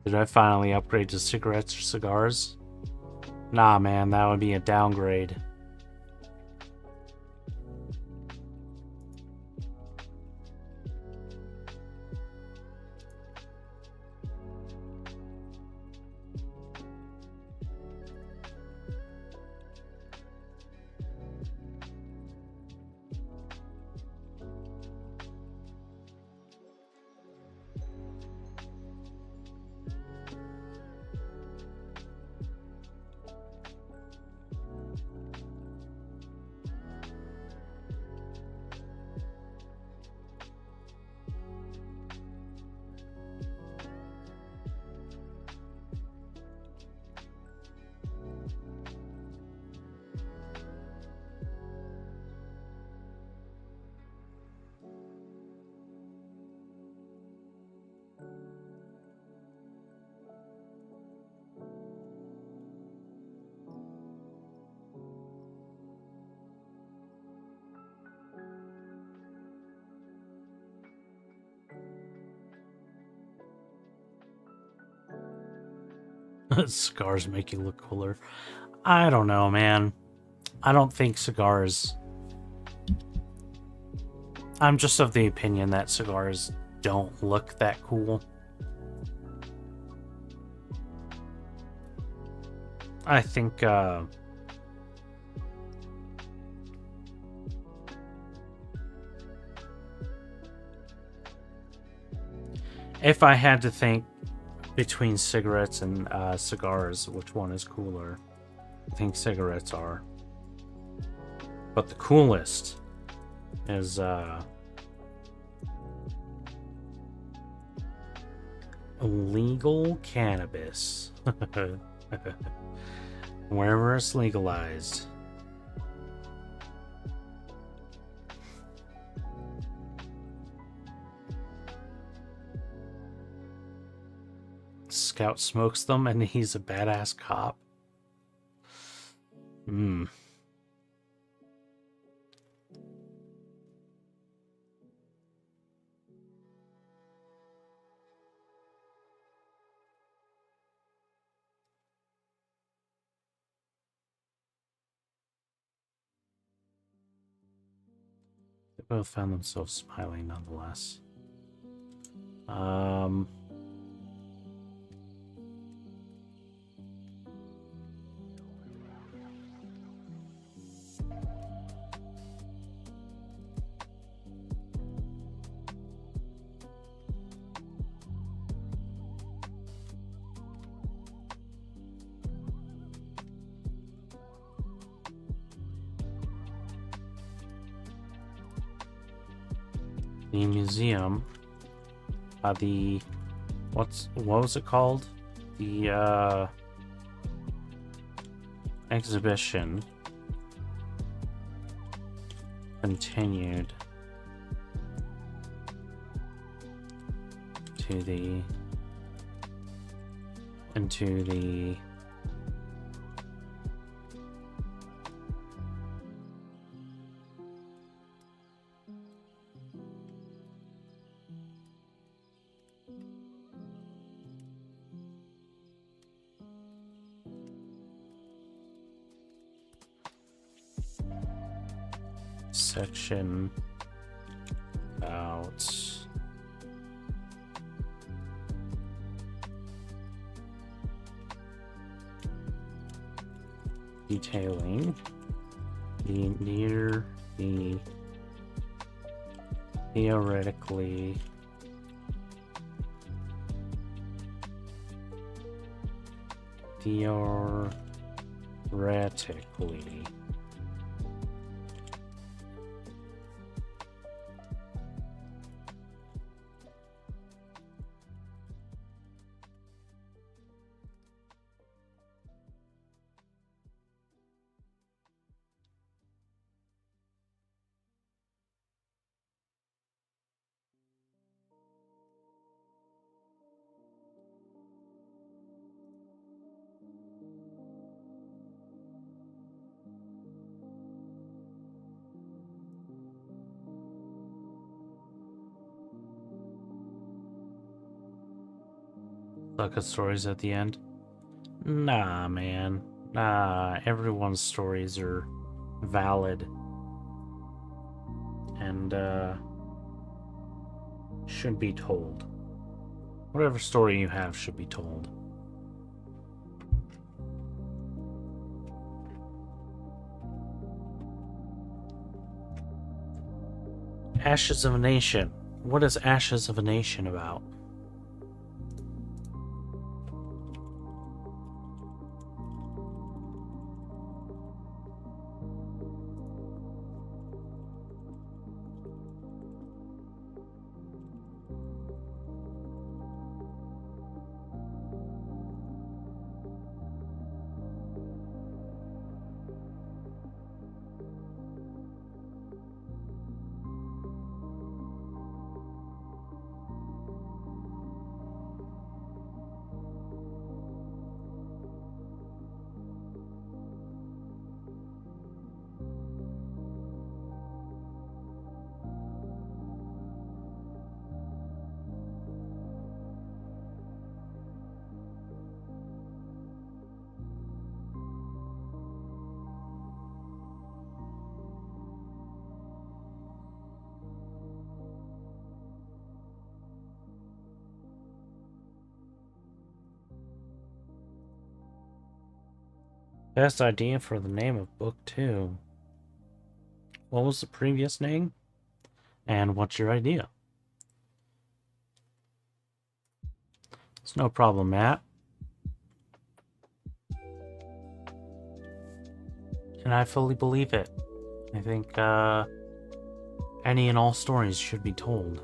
Did I finally upgrade to cigarettes or cigars? Nah, man, that would be a downgrade. Cigars make you look cooler. I don't know, man. I don't think cigars... I'm just of the opinion that cigars don't look that cool. I think, if I had to think between cigarettes and cigars, which one is cooler? I think cigarettes are. But the coolest is legal cannabis. Wherever it's legalized. Scout smokes them and he's a badass cop. Hmm. They both found themselves smiling nonetheless. the museum, what was it called? The exhibition continued into the section about detailing near the theoretically suck at stories at the end. Nah, man. Nah, everyone's stories are valid and should be told. Whatever story you have should be told. Ashes of a Nation. What is Ashes of a Nation about? Best idea for the name of book 2. What was the previous name? And what's your idea? It's no problem, Matt. And I fully believe it. I think any and all stories should be told.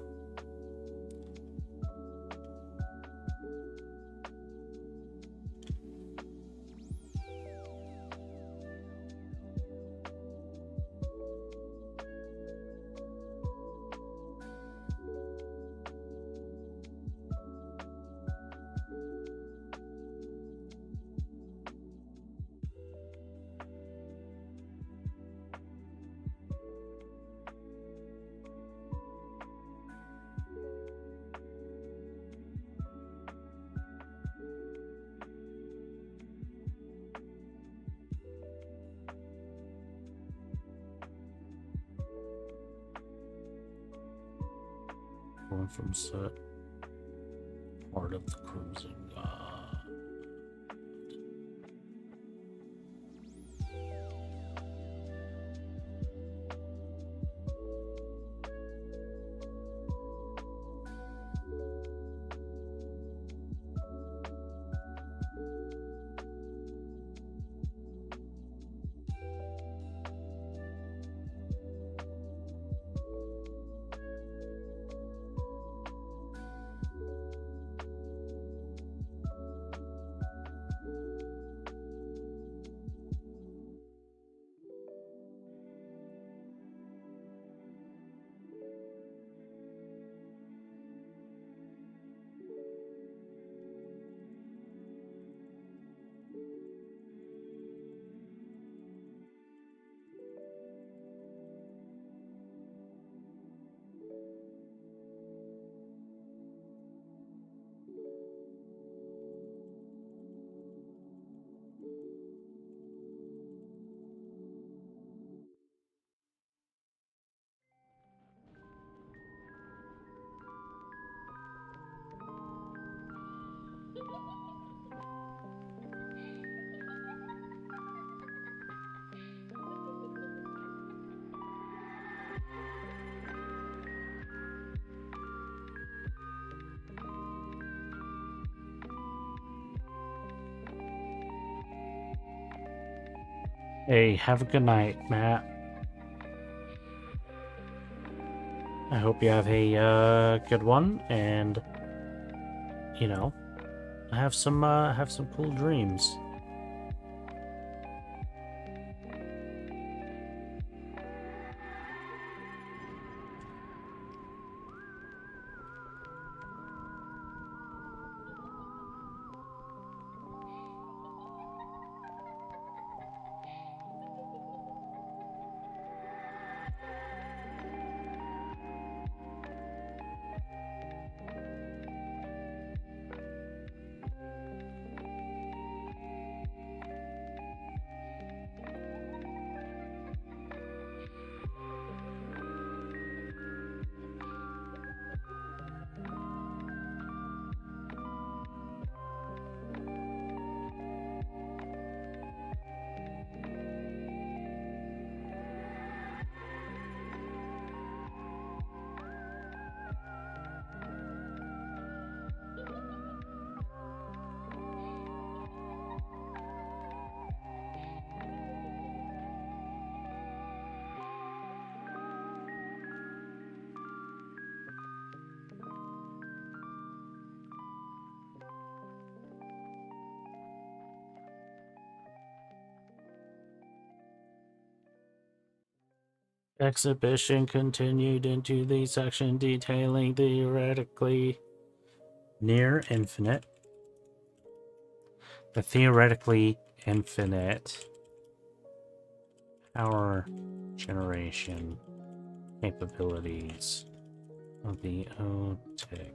Going from set part of the cruising. Hey, have a good night, Matt. I hope you have a good one, and you know, have some cool dreams. Exhibition continued into the section detailing theoretically near infinite. The theoretically infinite power generation capabilities of the OTIC.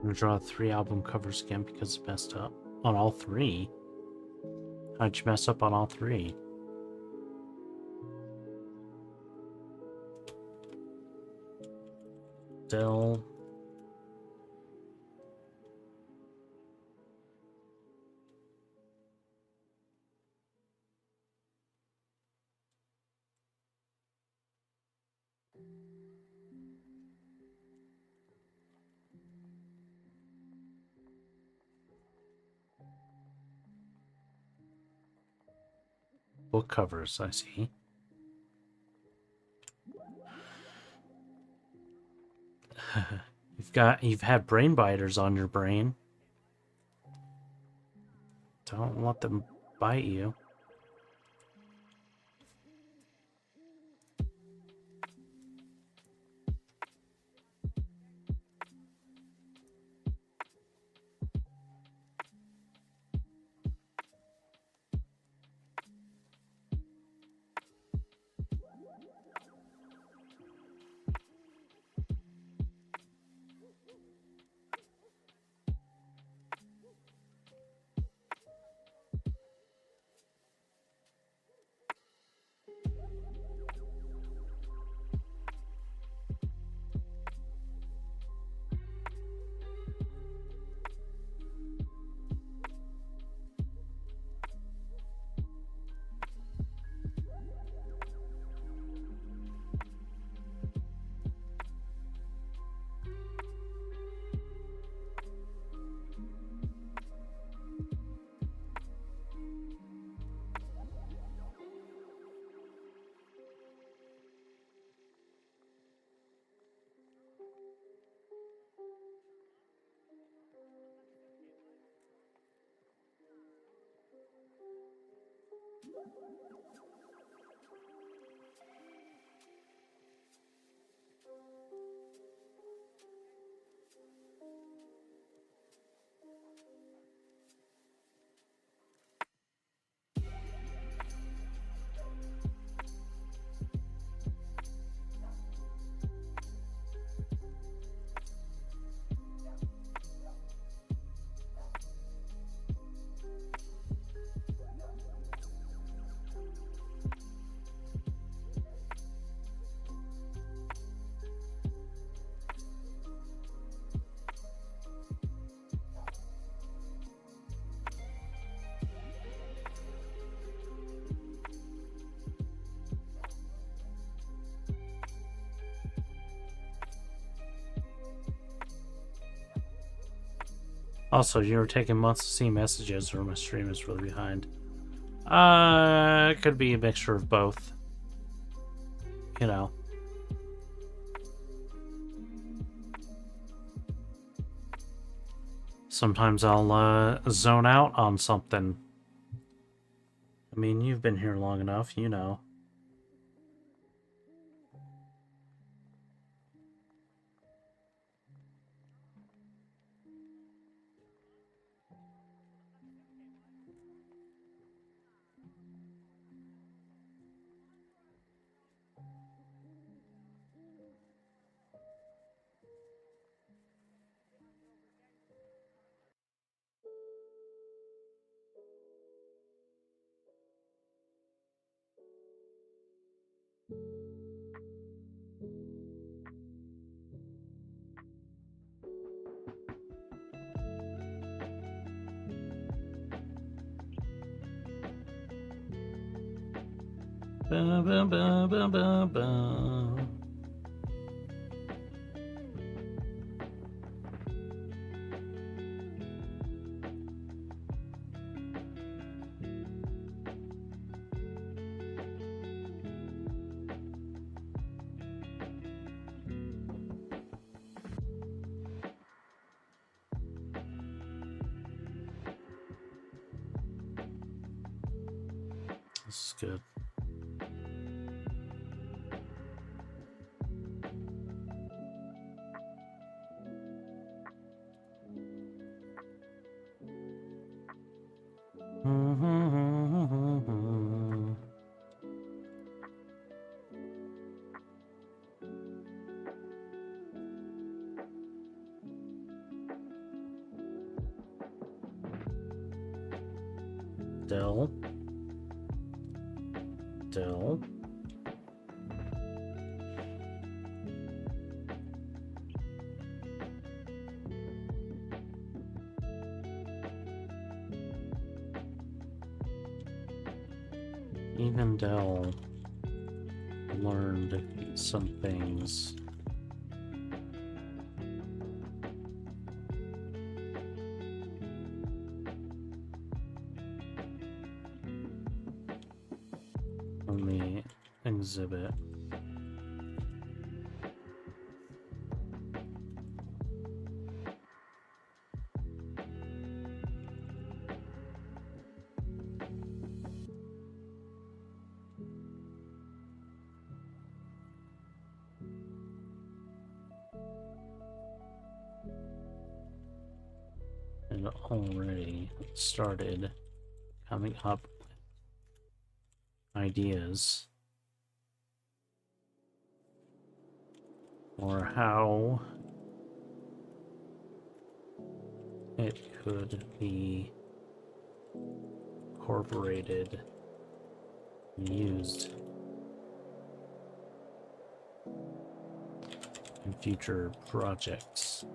I'm gonna draw 3 album covers again because it's messed up on all 3. How'd you mess up on all 3? Still. Book covers, I see. You've had brain biters on your brain. Don't let them bite you. Also, you were taking months to see messages, or my stream is really behind. It could be a mixture of both. You know. Sometimes I'll zone out on something. I mean, you've been here long enough, you know. Ba, ba, ba, ba, ba, ba. This is good. Del. Del. Even Del learned some things. From the exhibit. And already started coming up with ideas for how it could be incorporated and used in future projects.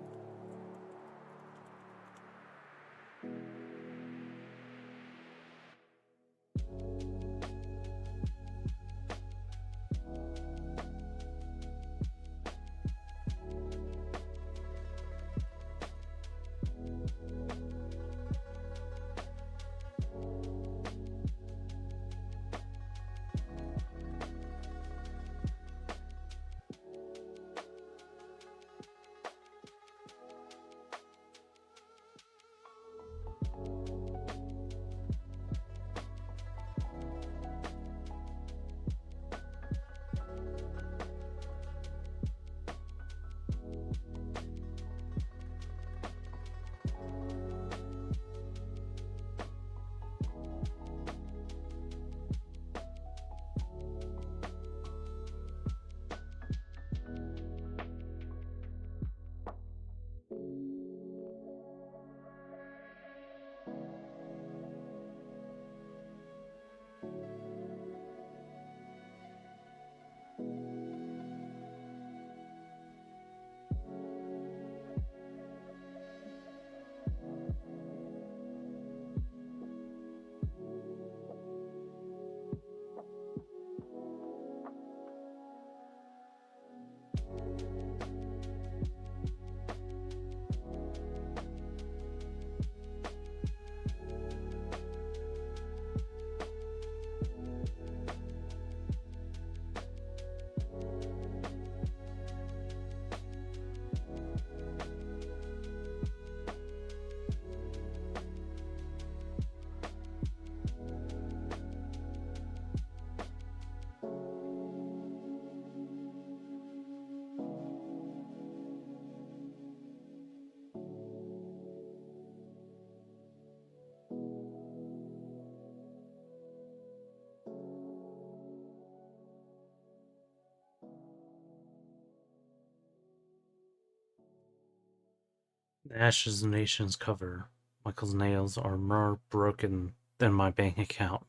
The Ashes of Nations cover. Michael's nails are more broken than my bank account.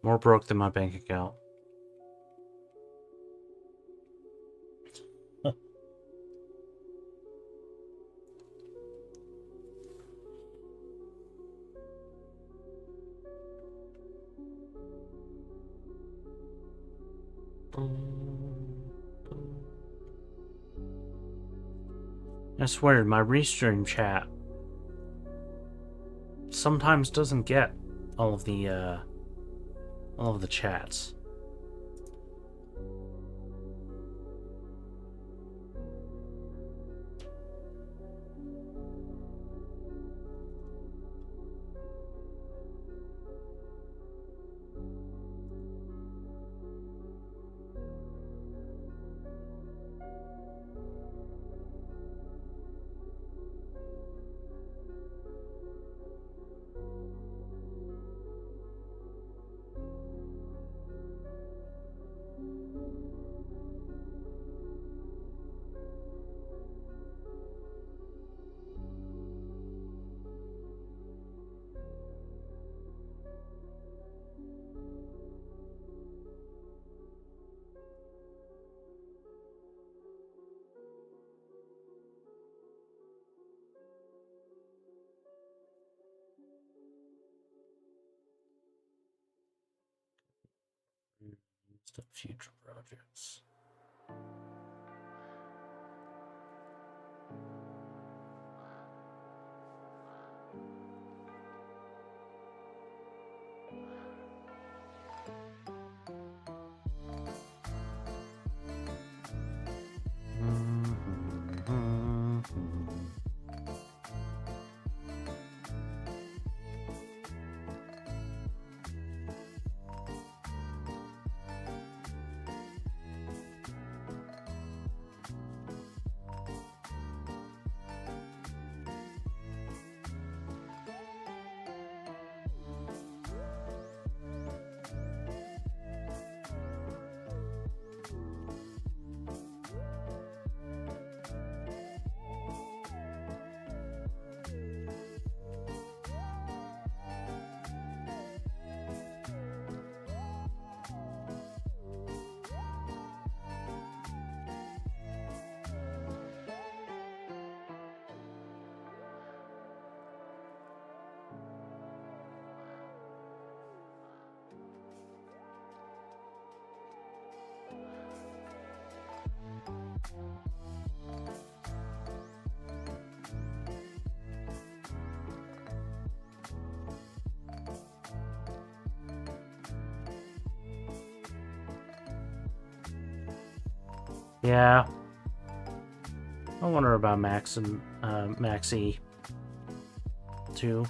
More broke than my bank account. I swear, my restream chat sometimes doesn't get all of the chats. List of future projects. Yeah. I wonder about Maxi too.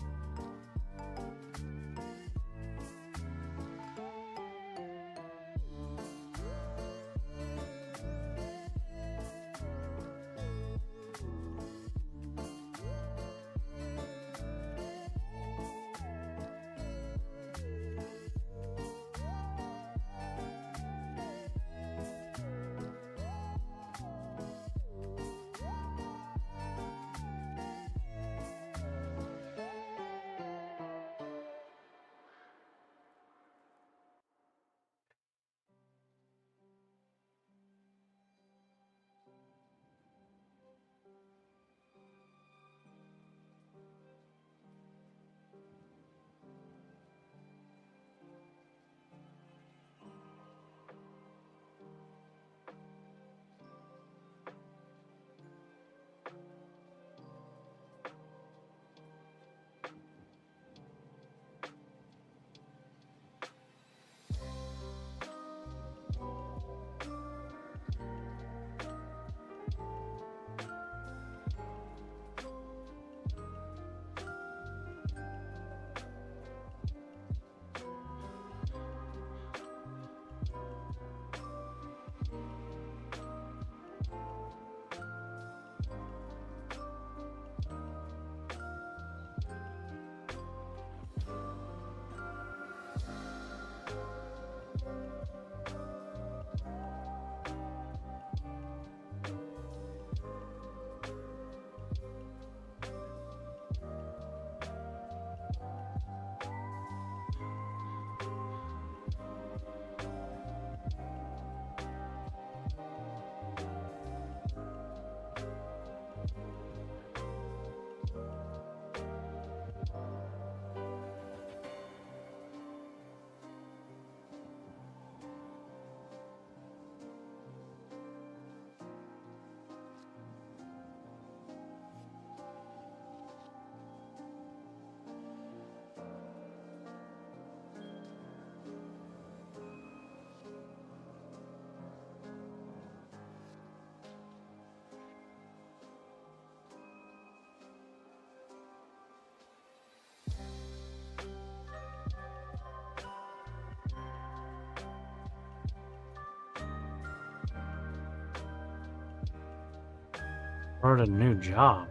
Start a new job.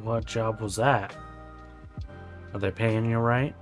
What job was that? Are they paying you right?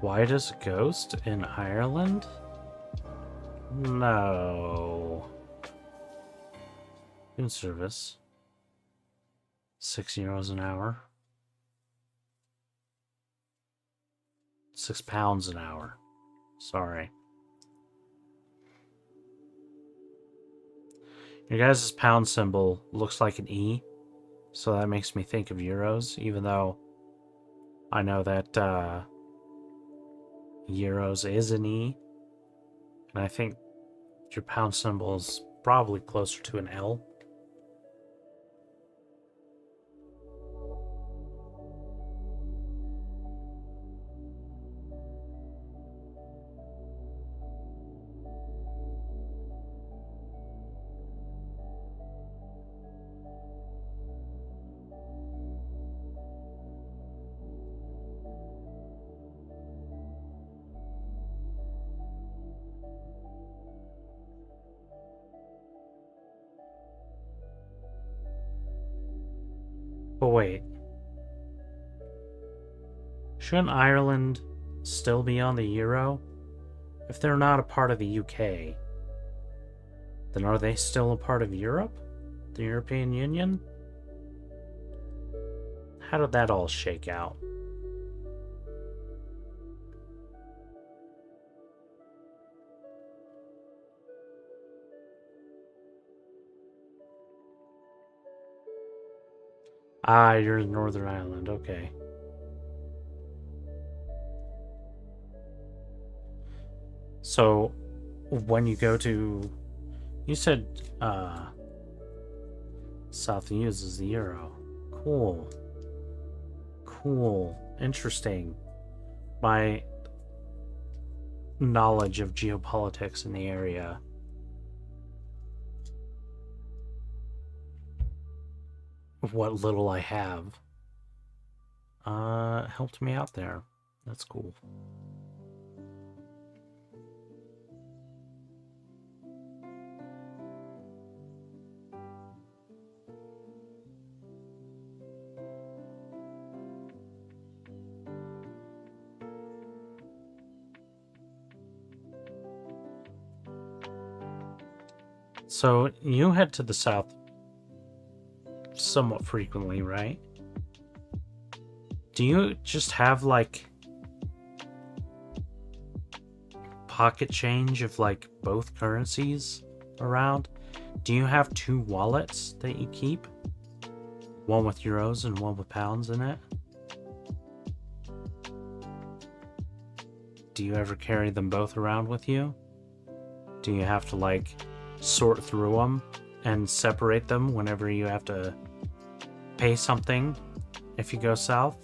Why does a ghost in Ireland? No. Food service. €6 an hour. £6 an hour. Sorry. Your guys' pound symbol looks like an E, so that makes me think of euros, even though I know that euros is an E, and I think your pound symbol is probably closer to an L. But wait. Shouldn't Ireland still be on the euro? If they're not a part of the UK, then are they still a part of Europe? The European Union? How did that all shake out? Ah, you're in Northern Ireland, okay. So, when you go to... You said, South uses the euro. Cool. Cool. Interesting. My knowledge of geopolitics in the area of what little I have helped me out there. That's cool. So you head to the south somewhat frequently, right? Do you just have like pocket change of like both currencies around? Do you have two wallets that you keep? One with euros and one with pounds in it? Do you ever carry them both around with you? Do you have to like sort through them and separate them whenever you have to pay something if you go south?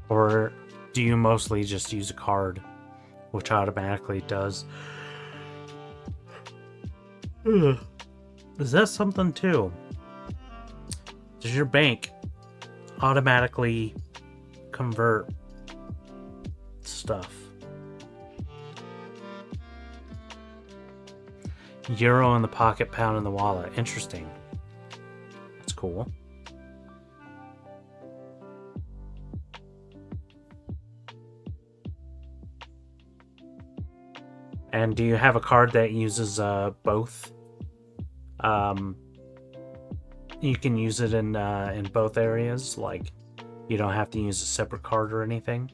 Or do you mostly just use a card, which automatically does? Is that something too? Does your bank automatically convert stuff? Euro in the pocket, pound in the wallet. Interesting. That's cool. And do you have a card that uses both? You can use it in both areas. Like, you don't have to use a separate card or anything.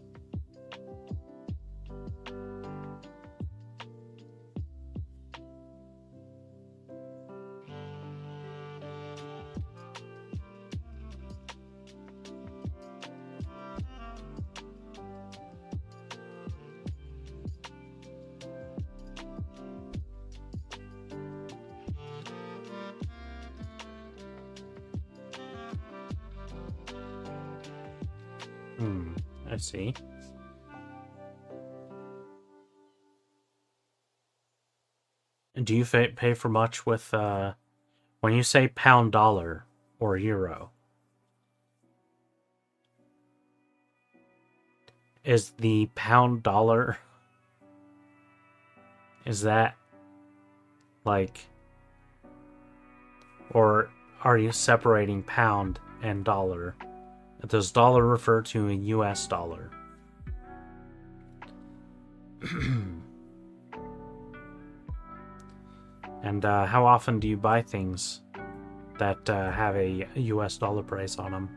I see. And do you pay for much with, when you say pound dollar or euro? Is the pound dollar, is that Like, or are you separating pound and dollar? Does dollar refer to a US dollar? And how often do you buy things that have a US dollar price on them?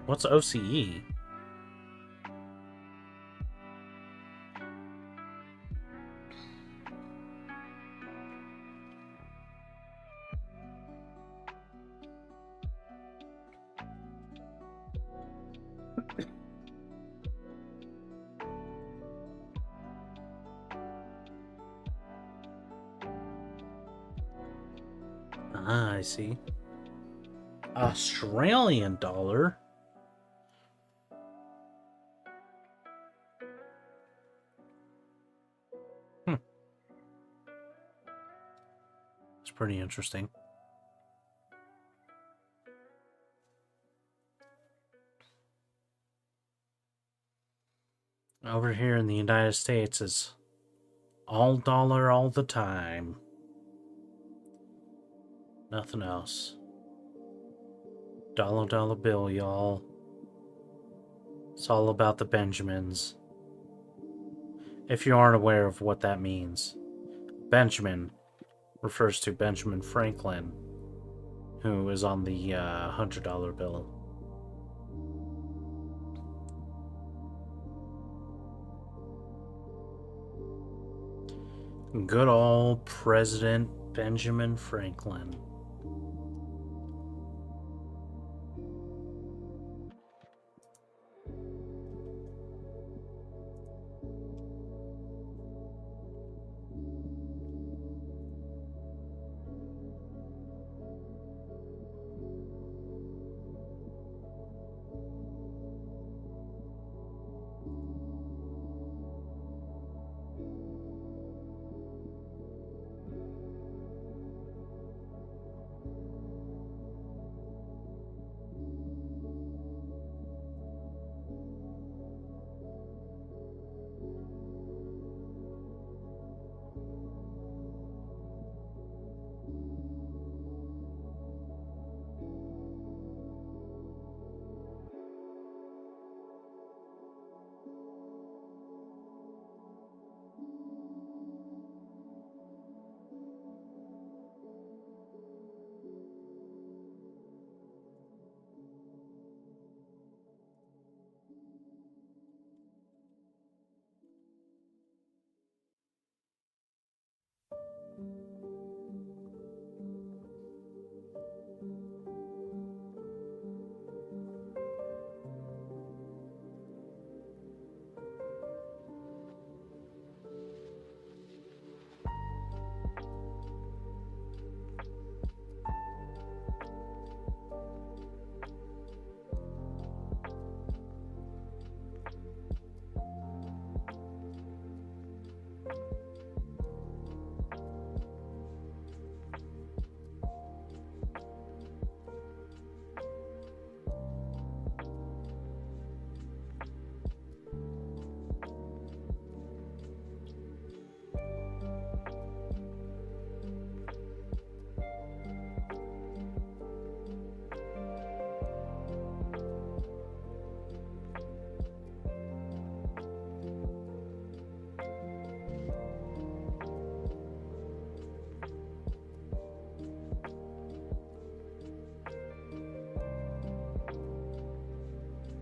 What's OCE? I see. Australian dollar? It's pretty interesting. Over here in the United States, it's all dollar all the time. Nothing else. Dollar bill, y'all. It's all about the Benjamins. If you aren't aware of what that means, Benjamin refers to Benjamin Franklin, who is on the $100 bill. Good old President Benjamin Franklin.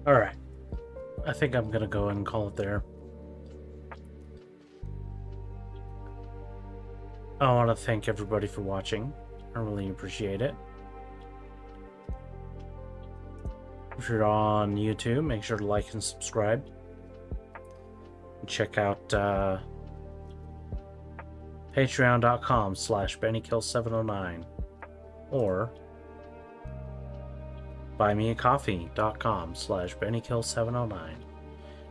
Alright. I think I'm gonna go and call it there. I want to thank everybody for watching. I really appreciate it. If you're on YouTube, make sure to like and subscribe. And check out patreon.com/BennyKill709 or buymeacoffee.com/BennyKill709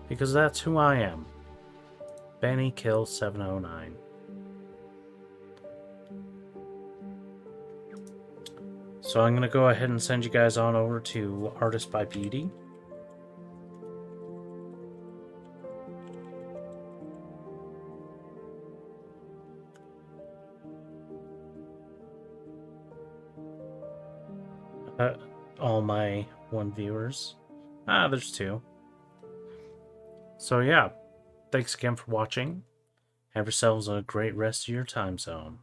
because that's who I am. BennyKill709. So I'm going to go ahead and send you guys on over to Artist by Beauty. All my one viewers. There's two. So yeah, thanks again for watching. Have yourselves a great rest of your time zone.